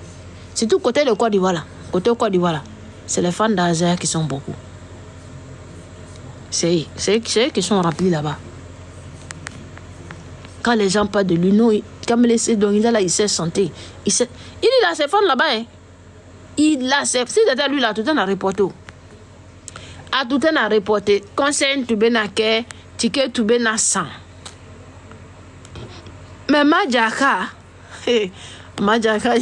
C'est tout côté de Côte d'Ivoire là. Côté Côte d'Ivoire là. C'est les fans d'Azaya qui sont beaucoup. C'est eux qui sont remplis là-bas. Quand les gens parlent de lui, non, comme il est là, il s'est santé. Il a ses fans là-bas. Hein. Il a ses... Si c'était lui là, tout le temps a reporté. A tout le temps a reporté. Conseil tout bien à quai, ticket tout bien à 100. Mais Madjaka, Madjaka...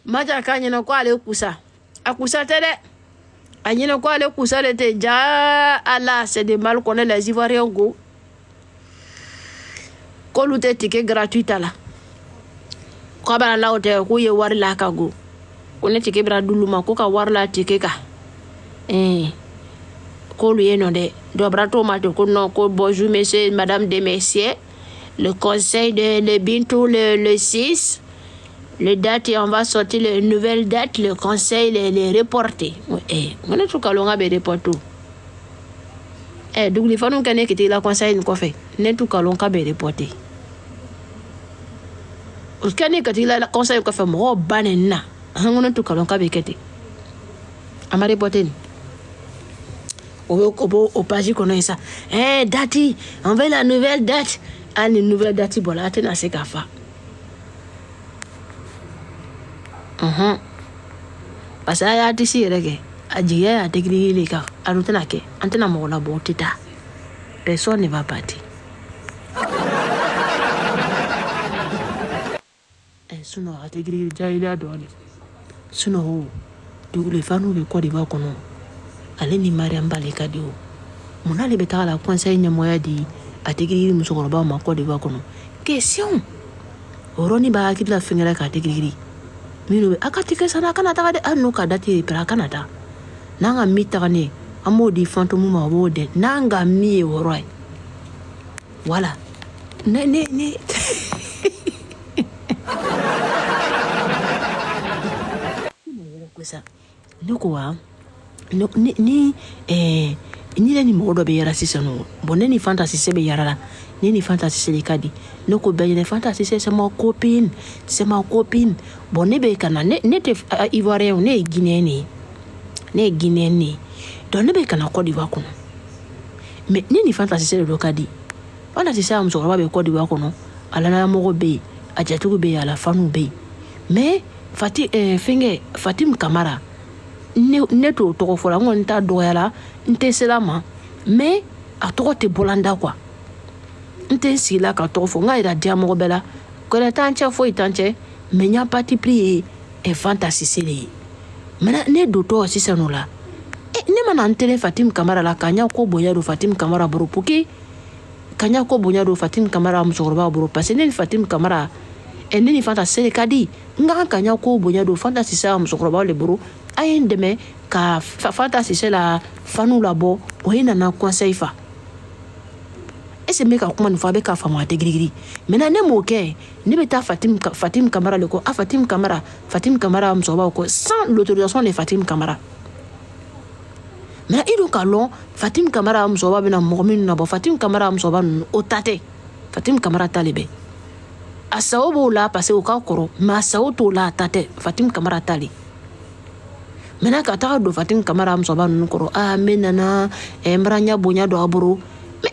Madjaka nyina kwa ale kusa. Akusa tede. Anyina kwa ale kusa le te ja ala c'est de mal connaît les Ivoiriens go. Ko lute ticket gratuit ala. Ko bala la hote ko ye war la ka go. Ko ne ticket bra duluma ko ka war la ticket ka. Ko lui non de do bra to ma ko non ko bonjour monsieur madame de messieurs. Le conseil de le Bintou le 6. Les dates, on va sortir les nouvelles dates, le conseil les reporter. On est tout calonga be reporter. Donc les femmes qui étaient là conseil nous fait. N'est tout calonga be reporter. Parce que n'est que là conseil qu'on fait moi banena. On est tout calonga be kete. Ama reporter. Au page qu'on a ça. Dati, on veut la nouvelle date. Une nouvelle date voilà, tena se kafa. Parce que ya tisi rege ajiya ya tegri le ka arutena ke antena mola botita. Personne ne va partir. Suno a tegri jaila doni. Suno du le fanu be Côte d'Ivoire kono. Ale ni Mariam Baleka dio. Mona le beta la conseil nyamoya di a tegri musokoroba ma Côte d'Ivoire kono. Question. Oroni ba ki la fingera ka tegri. Mino akatike sana kana ta de anu ka dati pra kana ta nanga mitane amodi fantomu ma wode nanga mi woroi voilà ne cosa nokwa no ni le ni modo be yara sisano bonne ni fantasy se be yara ni fantasy se le kadi noko be ni fantasy c'est ma copine bonne be kana ne te Ivoirien ne Guinéen donc ne be kana Côte d'Ivoire kono mais ni fantasy se le kadi wala c'est ça mso be Côte d'Ivoire kono ala na mo be ajatu be ala fanu be mais Fatim Camara ne to fola ngon ta doyala nte selama mais a to te bolanda quoi nte sila ka to fo nga ira dia mo bela ko la tanche fo itanche mais nya parti pris et fantasy sele Mana ne doto sisan no la. Ne mana antene Fatim Camara la kanya ko bonya do Fatim Camara bro puki. Kanya ko bonya do Fatim Camara musokoroba bro parce que ne Fatim Camara ne ni fanta sele kadi nga kanya ko bonya do fanta sisa musokoroba le bro ayen deme ka fanta sisa la fanu la bo o hina na conseil fa. Ese me ka kuma ni fa be ka fama te grigri. Mena ne mo ke ne beta Fatim Camara le ko a Fatim Camara musokoroba ko sans l'autorisation de Fatim Camara. Mais il donc allons Fatim Camara musoba bena momin na bo Fatim Camara musoba o tate Fatim Camara talebe asawo bo la parce au ka koro ma sawo to la tate Fatim Camara tali mena ka ta do Fatim Camara musoba nu koro menana embranya bonya do aburo mais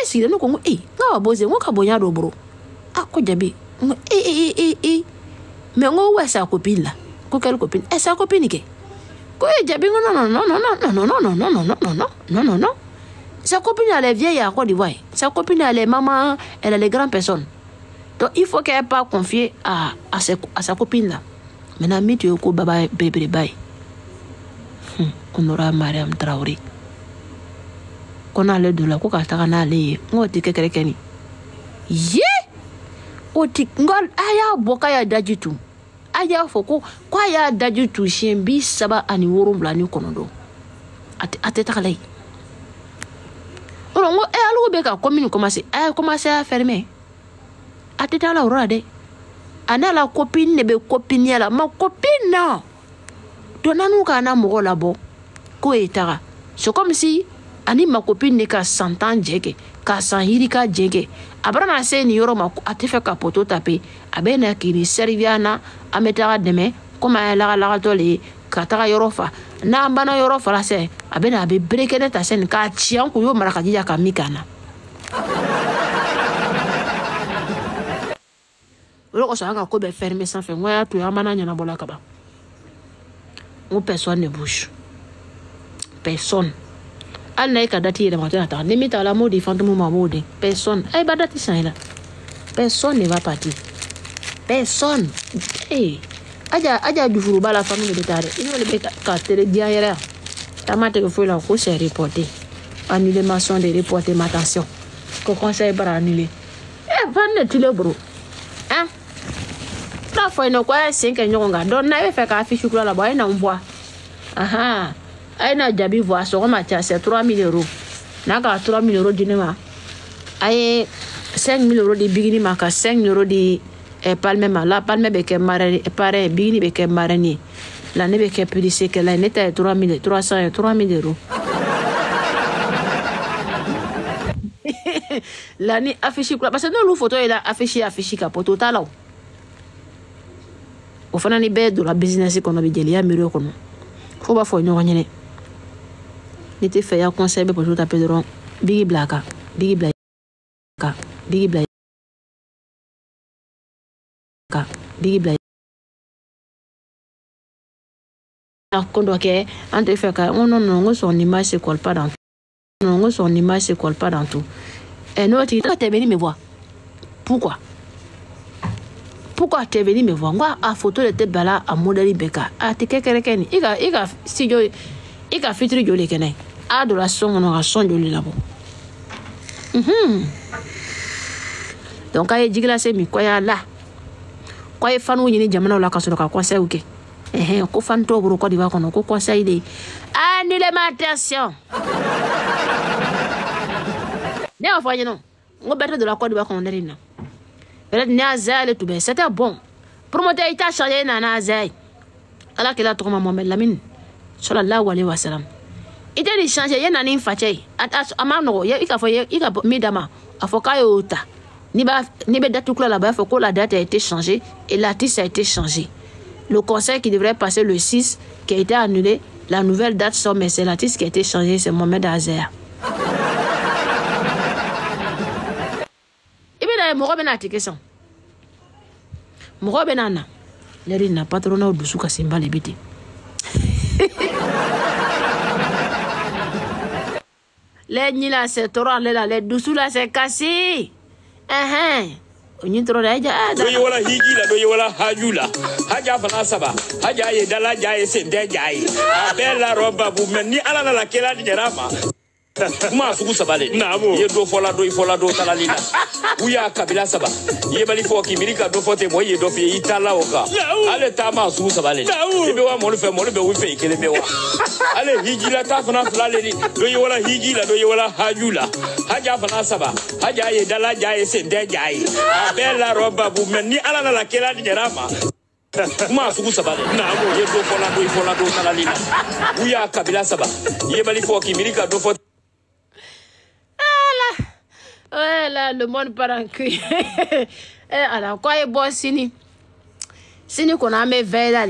esi no ko nga boze ngo ka bonya do bro ko jabi mais ngo wesa copine la ko quelle copine sa copine ke non. Sa copine elle est vieille à Côte d'Ivoire. Sa copine elle est maman, elle a les grandes personnes. Donc il faut qu'elle pas confier à sa copine là. Maintenant tu es au baba bébé bye. On aura Mariam Traoré. Qu'on a le de la coca tarana les ngoti kekerekeni. Ye! Oti ngol aya bokaya dajitu. Aya foko kwa ya daju tu shembi saba ani worum la ni konodo ate takalai olo ngo alu be ka commune commencer à fermer ate tala urade ana la copine ne be copine ya la ma copine non donanu kana mo la bo ko etara c'est comme si ani ma copine ne ka 100 ans jeke ka 100 hiri ka jeke abrana se ni yoro ma ate fe ka poto taper abena kiri serviana ametara deme koma la tole katara yorofa na mbana yorofa la se abena be brekene ta sen ka chian ku yo maraka jija ka mikana loko so anga ko be fermer sans faire ngoya tu amana nyana bola kaba on personne ne bouge personne alna ka dati de matin ta limite la mode fantôme mode personne ay badati ça là personne ne va partir. Personne. Aja du furu bala famille de tare. Il ne le pas télé bien hier. Tamate que faut la ko c'est reporté. Annulation de reporter ma attention. Ko conseil para annuler. Vande tu le bro. Hein? La fois no quoi 5 nyonga. Don na fait ka affiche kula la boy na on Aha. Ay na jabi voix so ma tia c'est 3000 €. Na ka 3000 € dinema. Ay 5000 € de bigini maka 5 € de palme ma la palme be ke marani pare bigini be ke marani la ne be ke publicité que la neta 3300 €. La ni affiche quoi parce que non le photo est là affiché ka poto tala o fana ni be do la business ko no be jeli ya miro ko no faut ba fo nyo nyene ni te fait ya conseil be pour tout taper dron bigi blaka Quand ok, entre fait que non, son image se colle pas dans tout. Non, son image se colle pas dans tout. Et non, tu es venu me voir. Pourquoi tu es venu me voir? Moi, à photo de tes bala à modèle Beka. Ah, tu es quelqu'un. Il a studio, il a filtré joli kene. Ah, de la son, on a son joli là-bas. Donc, quand il dit que c'est mi quoi là. Quoi est fan ou yini jamana la kaso ka conseil ou ke ko fan to bro ko diva kono ko conseil de annule ma attention ne on voyait non on bête de la Côte d'Ivoire kono derina peut-être nazal tout ben c'était bon promoteur ita chargé na nazal ala que la to Mohamed Lamine sallallahu alaihi wasallam ite ni changer yana ni fache amano ya ika midama afoka yota ni be date tout là-bas, il faut que la date a été changée et l'artiste a été changé. Le concert qui devrait passer le 6 qui a été annulé, la nouvelle date sort, mais c'est l'artiste qui a été changé, c'est Mohamed Azer. Et bien, Moro Benati, qu'est-ce que c'est? Moro Benana, il n'a pas trop de souka simba les bêtis. Les ni là, c'est trop, les dessous là, c'est cassé. nyintro da ja do yola hiji la do yola hajula haja fana saba haja ye dala jaye sende jaye abela roba bu menni ala la kela di jarama ma sugu sabale namo ye do fola do talalina uya kabila saba ye bali fo ki mirika do fote mo ye do fi itala oka ale ta ma sugu sabale be wa mo be wi fe kele be wa ale hiji la ta fana flale ni do yola hiji la do yola hajula haja fana saba haja ye dala jaye sende jaye abela roba bu menni ala la kela di jarama ma sugu sabale namo ye do fola do talalina uya kabila saba ye bali fo ki mirika do fote. Voilà, le monde part en couille. Alors, quoi est bon, Sini qu'on a mis veille là.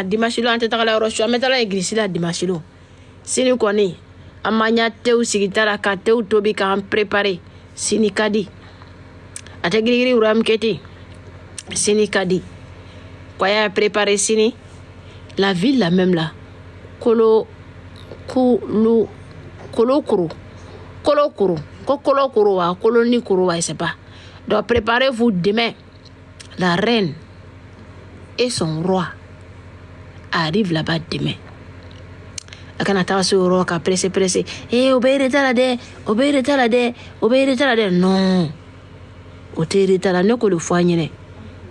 Dimanche, on te t'a la roche, on met à l'église là, dimanche. Sini qu'on est. A mania teu sigitara ka teu tobi ka préparé. Sini kadi. A te griri uram keti. Sini kadi. Quoi a préparé Sini? La ville la même là. Kolo kuro, colonie kuro, je sais pas. Donc préparez-vous demain. La reine et son roi arrivent là-bas demain. Akanata sur roi ka pressé. Obéir talade. Non. Oteri talade ko le foanyene.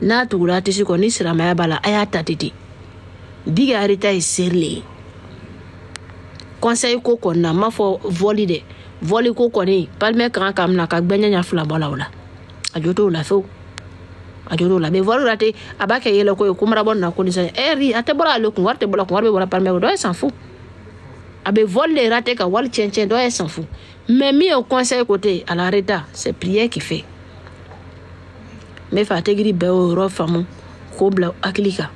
Na tugula tisi ko ni sira maya bala ayata titi. Biga arita iserle. Conseil ko na ma fo volide. Voli ko koni palme kan kam na ka gbenya nya fula bola wala ajoto la fo ajoto la be voli rate abake yele ko kumara bon na ko ni sa eri ate bola le kun warte bola kun warbe bola palme do s'en fout abe voli rate ka wal chen do s'en fout mais mi au conseil côté à la reta c'est prière qui fait mais fa tegri be o ro famu ko bla aklika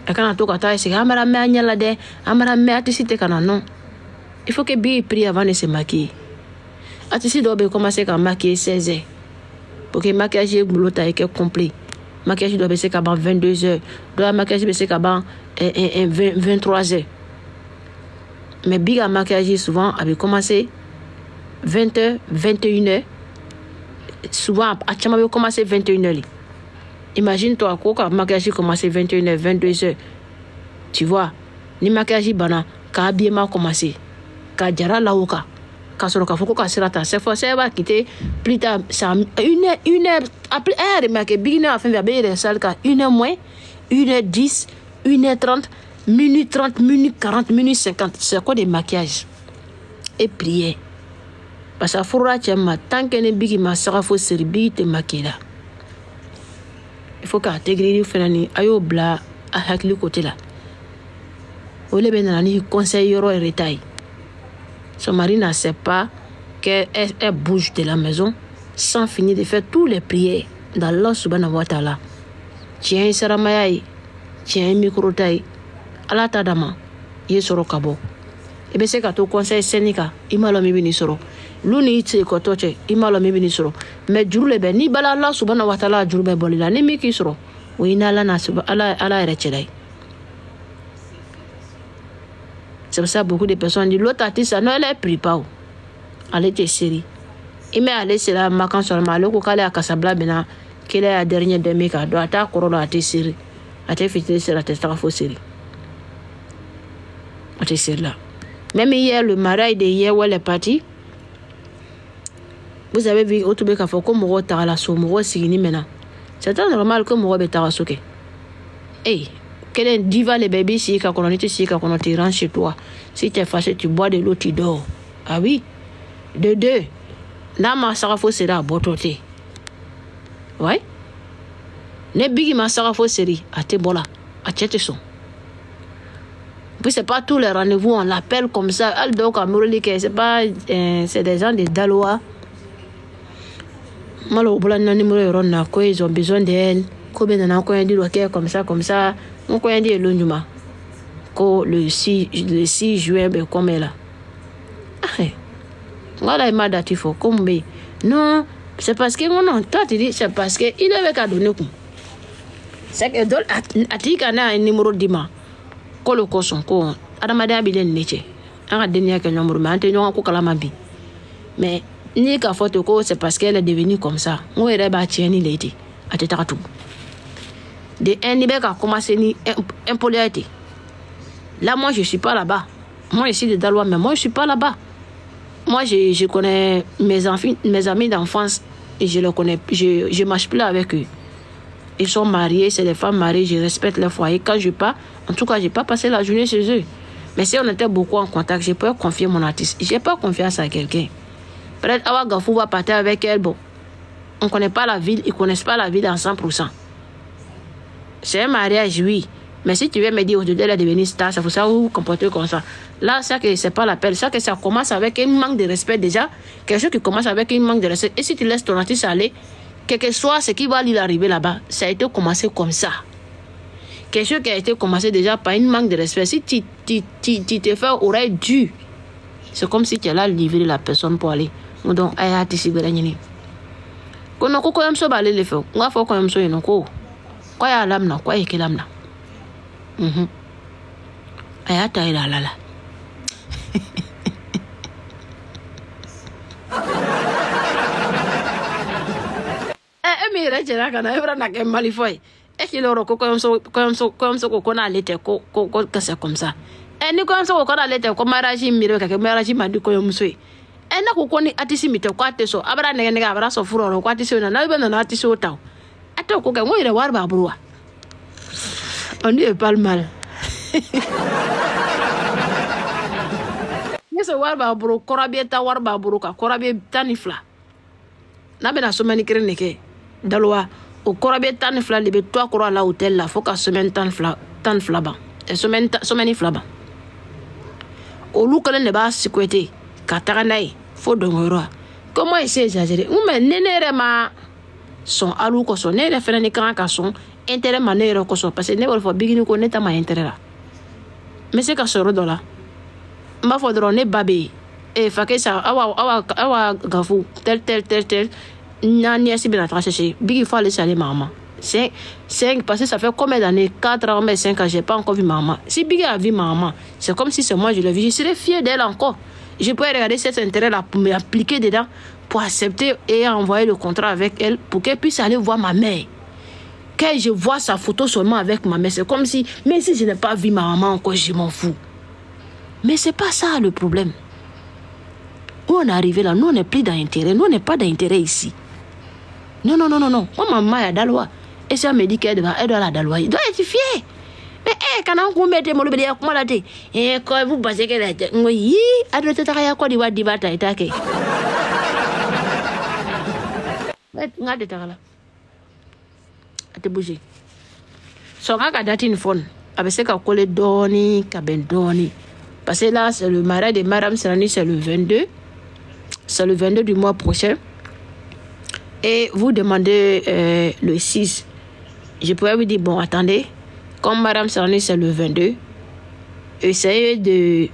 akana to ka ta se amara me anyala de amara me atisite kana non. Il faut que Bi prie avant de se maquiller. Atisi doit commencer à maquiller 16 heures. Pour que le maquillage est complet. Le maquillage doit baisser avant 22 heures. Le maquillage baisser avant 23 heures. Mais Bi a maquillage souvent avait commencé 20 heures, 21 heures. Souvent, à chaque moment, commencé 21 heures. Imagine-toi, quand le maquillage commence 21 heures, 22 heures. Tu vois, le maquillage bana, quand habillement commencé. Ka jara lauka ka soro ka foko ka sirata c'est fois c'est va quitter plus tard ça une heure après remarquer bigina afin de bien salle ka 1h moins 1h10 1h30 minute 30 minutes 40 minutes 50 c'est quoi des maquillages et prier parce que fura chama tant que ne bigi ma sera faut servir te maquiller il faut qu'intégrer fenani ayo bla a hakli côté là ole benani conseil yoro et retail. Son mari ne sait pas qu'elle bouge de la maison sans finir de faire tous les prières d'Allah subhanahu wa ta'ala. Tiens, Saramayai, tiens, micro-taï, Allah tadama, yesoro kabo. Et bien, c'est qu'à ton conseil sénica, il m'a l'homme venu soro. L'uni itse kotoche, il m'a l'homme venu soro. Mais Djourle ben, ni bala Allah subhanahu wa ta'ala, Djourle bolila, ni miki soro. Oui, n'a la Allah retchedai. C'est pour ça que beaucoup de personnes disent l'autre artiste, non, elle ne prie pas. Elle était série. Il m'a allé sur la macan sur le malo, qu'elle est à Casablanca, qu'elle est à dernier demi, qu'elle doit être à Corona, à tes séries. À tes fêtes, c'est la tête à faux série. À tes séries là. Même hier, le mariage de hier où elle est partie, vous avez vu, au tout cas, comme on va la somme, on va signer maintenant. C'est normal que on va être à soke. Hey! Quel est diva les bébés si quand on était si quand on te rend chez toi. Si tu es fâché, tu bois de l'eau, tu dors. Ah oui. De deux. Là, ma sarafo sera à bototé. Ouais. Ne bigi ma sarafo série à te bola. À tchète son. Puis c'est pas tous les rendez-vous, on l'appelle comme ça. Elle donc à Mourlik, c'est pas. C'est des gens de Daloa. Malo bola numéro ronna quoi, ils ont besoin d'elle. Combien d'en a encore dit comme ça. On connaît dit le Numa. Le 6 juin, ben comme elle là. Voilà, il m'a dit faut comme non, c'est parce que non, toi tu dis c'est parce que il avait qu'à donner coup. C'est que dans atikana un numéro d'ima. Kolo koson ko adamada bilen niche. Anga denia que numéro mais antenyo ko kala mabi. Mais ni ka photo ko c'est parce qu'elle est devenue comme ça. On est ba tieni lady. a te taga tout. De un niveau qui a commencé ni impolité. Là, moi, je suis pas là-bas. Moi, je suis de Daloa, mais moi, je suis pas là-bas. Moi, je connais mes amis d'enfance et je les connais. Je marche plus avec eux. Ils sont mariés, c'est des femmes mariées, je respecte leur foyer. Quand je pars, en tout cas, je n'ai pas passé la journée chez eux. Mais si on était beaucoup en contact, je peux confier mon artiste. Je n'ai pas confiance à quelqu'un. Peut-être Awa Gafou va partir avec elle. Bon, on ne connaît pas la ville, ils ne connaissent pas la ville à 100%. C'est un mariage, oui. Mais si tu veux me dire aujourd'hui elle est devenue star, ça faut ça vous comporter comme ça. Là, ça que c'est pas l'appel. Ça que ça commence avec un manque de respect déjà. Quelque chose qui commence avec un manque de respect. Et si tu laisses ton artiste aller, quel que soit ce qui va lui arriver là-bas, ça a été commencé comme ça. Quelque chose qui a été commencé déjà par un manque de respect. Si tu te fais oreille dure, c'est comme si tu allais livrer la personne pour aller. Donc, il y a des signes. Quand on a un peu de les faire, on va faire comme ça. Quoi y a l'âme, quoi y a l'âme. Ayata ila lala. Mira jera kana ebra na ke malifoy. E ki loro ko so ko na lete ko kasa comme ça. Ni ko so ko na lete ko maraji mire ka ke maraji mandi ko yomso. Na ko ni atisi mite ko ateso abra ne abra so furo ko atisi na be na atisi o taw. Ato ko ke ngoire warba bruwa. On dit pas le mal. Yeso warba buru korabie ta warba buru ka korabie tanifla. Na be na somani kreneke dalwa o korabie tanifla libe to akora la hotel la foka semaine tanfla ba. E semaine fla ba. O lukale ne ba sikwete ka taganai fo dongoro. Comment essayer exagérer? Ou mais nenere ma son alu ko so nere fena ni kan ka son intérêt manero ko so parce que ne wol fo bigini ko neta ma intérêt la. Mais c'est ka soro dola. Mba fo dron ne babe e fa ke sa awa gafu tel nani asi bien attaché bigi faut aller saler maman. 5 parce que ça fait combien d'années 4 ans mais 5 ans j'ai pas encore vu maman. Si bigi a vu maman, c'est comme si c'est moi je l'ai vu, je serais fier d'elle encore. Je pourrais regarder cet intérêt là pour m'appliquer dedans pour accepter et envoyer le contrat avec elle pour qu'elle puisse aller voir ma mère. Quand je vois sa photo seulement avec ma mère, c'est comme si, même si je n'ai pas vu ma maman encore, je m'en fous. Mais c'est pas ça le problème. Où on est arrivé là, nous on n'est plus d'intérêt, nous on n'est pas d'intérêt ici. Non. Moi maman est à Daloa. Et si elle me dit qu'elle doit aller à Daloa, il doit être fier. Mais quand on met des mots, comment la dit? Et quand vous pensez qu'elle est, oui, elle doit être à quoi d'y battre et taquer. Regardez là. Te bouger. So ka date une phone. Avec ce qu'a collé doni, kabendoni. Parce que là, c'est le mariage de Madame Serani, c'est le 22. C'est le 22 du mois prochain. Et vous demandez le 6. Je pourrais vous dire, bon, attendez. Comme Madame Serani, c'est le 22. Essayez de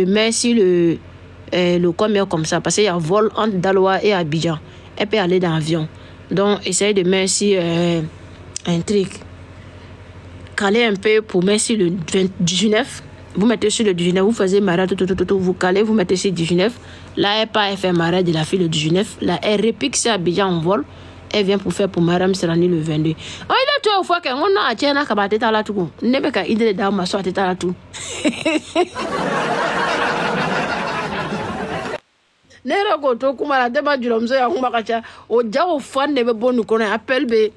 mettre si le combien comme ça. Parce qu'il y a un vol entre Daloa et Abidjan. Elle peut aller dans l'avion. Donc, essayez de mettre si un truc. Calez un peu pour mettre sur le 19. Vous mettez sur le 19, vous faisiez mariage, vous calez, vous mettez sur le 19. Là, elle part, elle fait mariage de la fille le 19. Là, elle répique ça Abidjan en vol. Elle vient pour faire pour Madame Serani le 22. Oh, il a tout au fois qu'on a acheté un kabaté à la tout. N'est pas idée d'âme à soit à la tout. Nera ko to kuma la deba julom so ya kuma kacha o jawo fan ne be bonu ko na appel be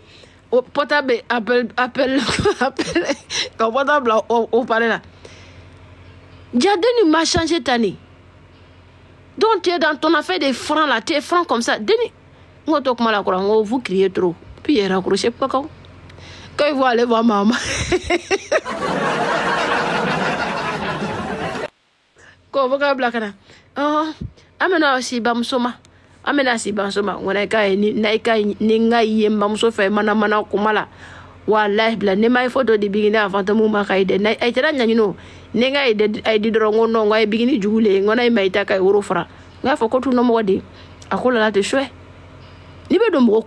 o portable appel quand portable o parler là. Jadeni m'a changé tani. Donc tu es dans ton affaire des francs là, tu es franc comme ça. Deni ngo to kuma la ko ngo vous criez trop. Puis il raccroché pas quand il va aller voir maman. Ko voka blakana. Oh amena si bamsoma amena si bamsoma wona kai ni ngai yembamso fe mana kumala wallahi bla ne mai photo de bigina avant mu ma kai de ay tara nyanyino ne ngai de ay di dorongo no ngai bigini jugule ngona mai ta kai woro fra nga fo ko tu no mo de akola la te choué ni be do mo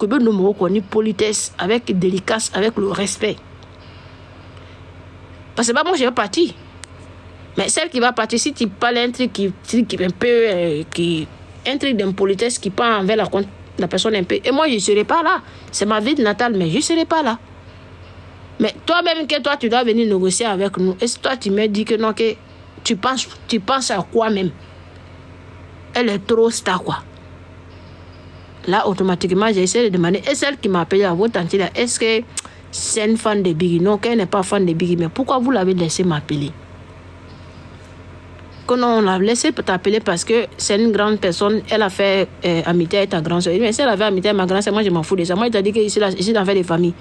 ko ni politesse avec délicatesse avec le respect parce que moi je vais partir. Mais celle qui va partir, si tu parles un truc qui un peu, un truc d'impolitesse qui part envers La personne un peu. Et moi, je ne serai pas là. C'est ma ville natale, mais je ne serai pas là. Mais toi-même, que toi, tu dois venir négocier avec nous. Et si toi, tu me dis que non, que tu penses à quoi même? Elle est trop star, quoi. Là, automatiquement, j'ai essayé de demander. Et celle qui m'a appelé à votre tante, est-ce que c'est une fan de Biggie? Non, qu'elle n'est pas fan de Biggie. Mais pourquoi vous l'avez laissé m'appeler? Que non, on l'a laissé t'appeler parce que c'est une grande personne. Elle a fait amitié avec ta grande soeur. Mais si elle avait amitié avec ma grande soeur, moi, je m'en fous de ça. Moi, il t'a dit que ici, dans fait des familles.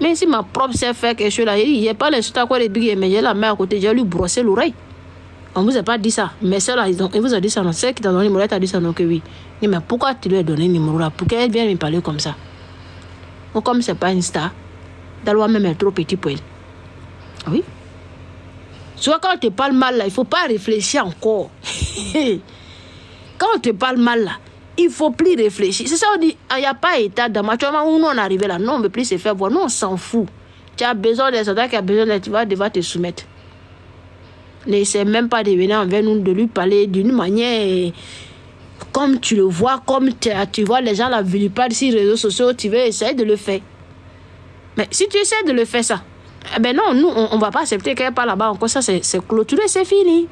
Mais si ma propre sœur fait quelque chose là, il n'y a pas l'insulté à quoi les Biggie, mais j'ai la main à côté, j'ai lui brossé l'oreille. On ne vous a pas dit ça. Mais celle-là, ils vous ont dit ça. Non, celle qui t'a donné le numéro, t'a dit ça, non, que oui. Mais pourquoi tu lui as donné le numéro là? Pour qu'elle vienne me parler comme ça? Ou comme c'est pas une star, Daloa même est trop petit pour elle. Oui. Soit quand on te parle mal là, il ne faut pas réfléchir encore. Quand on te parle mal là, il ne faut plus réfléchir. C'est ça, on dit, il n'y a pas état d'amateur où nous on est arrivé là. Non, on ne veut plus se faire voir. Non, on s'en fout. Tu as besoin de ça, tu as besoin de, tu vas devoir te soumettre. N'essaie même pas de venir envers nous, de lui parler d'une manière comme tu le vois, comme tu vois les gens la vilipendent sur les réseaux sociaux, tu veux essayer de le faire. Mais si tu essaies de le faire ça, eh ben non, nous, on ne va pas accepter qu'elle parle là-bas encore. Ça, c'est clôturé, c'est fini.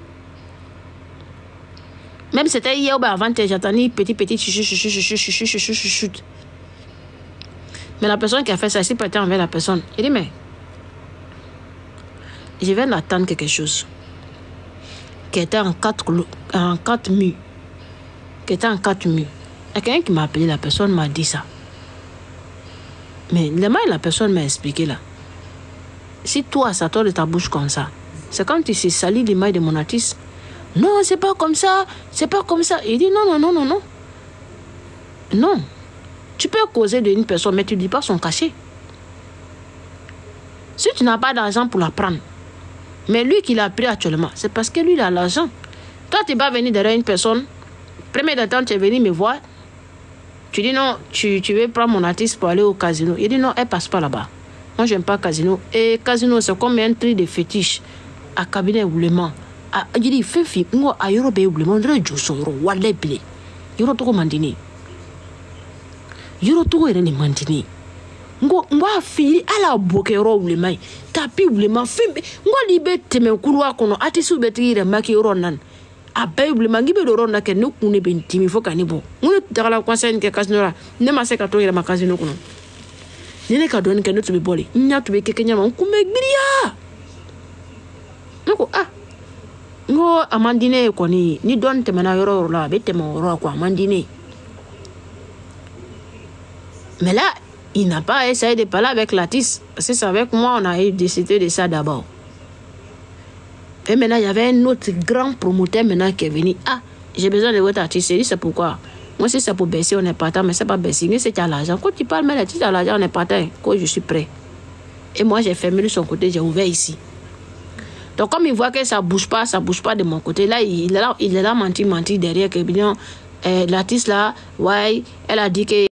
Même c'était hier ou bien avant, j'attendais petit, chut. Mais la personne qui a fait ça, c'est peut-être envers la personne. Il dit, mais je viens d'attendre quelque chose qui était en quatre murs. Qui était en 4 murs. Il y a quelqu'un qui m'a appelé, la personne m'a dit ça. Mais la personne m'a expliqué là. Si toi, ça sort de ta bouche comme ça, c'est quand tu sais salir l'image de mon artiste. Non, c'est pas comme ça, c'est pas comme ça. Il dit non. Non. Tu peux causer d'une personne, mais tu ne dis pas son cachet. Si tu n'as pas d'argent pour la prendre, mais lui qui l'a pris actuellement, c'est parce que lui, il a l'argent. Toi, tu vas venir derrière une personne, premier temps, tu es venu me voir, tu dis non, tu veux prendre mon artiste pour aller au casino. Il dit non, elle passe pas là-bas. Moi, j'aime pas casino. Et casino, c'est comme un truc de fétiche. À cabinet oulement. Il dit, Fifi, moi, à Europe, oulement, je vais jouer au roi, les blés. Europe, tu mandini. Europe, tu es mandini. Moi, fille, elle a bloqué au oulement. Tapi oulement, film. Moi, libéré, mais au couloir, qu'on a été sous-bétri, et maquillé au ronan. A bay oulement, il be ron na que nous, on est benti, il faut qu'on y bo. On est dans la conseil que casino là. Ne m'a pas trouvé ma casino. Nene ka donne que nous te boli. Nya tu be kekenya ma kume gria. Nko ngo amandine ko ni don te mana yoro la bete mo ro ko amandine. Mais là, il n'a pas essayé de parler avec l'artiste. Parce que c'est avec moi on a décidé de ça d'abord. Et maintenant, il y avait un autre grand promoteur maintenant qui est venu. J'ai besoin de votre artiste. C'est pourquoi. Moi, si c'est pour baisser, on est partant, mais c'est pas baisser. Mais c'est à l'argent. Quand tu parles, mais tu as l'argent, on est partant. Quand je suis prêt. Et moi, j'ai fermé de son côté, j'ai ouvert ici. Donc, comme il voit que ça bouge pas de mon côté, là, il est là menti derrière que bien, l'artiste là, ouais, elle a dit que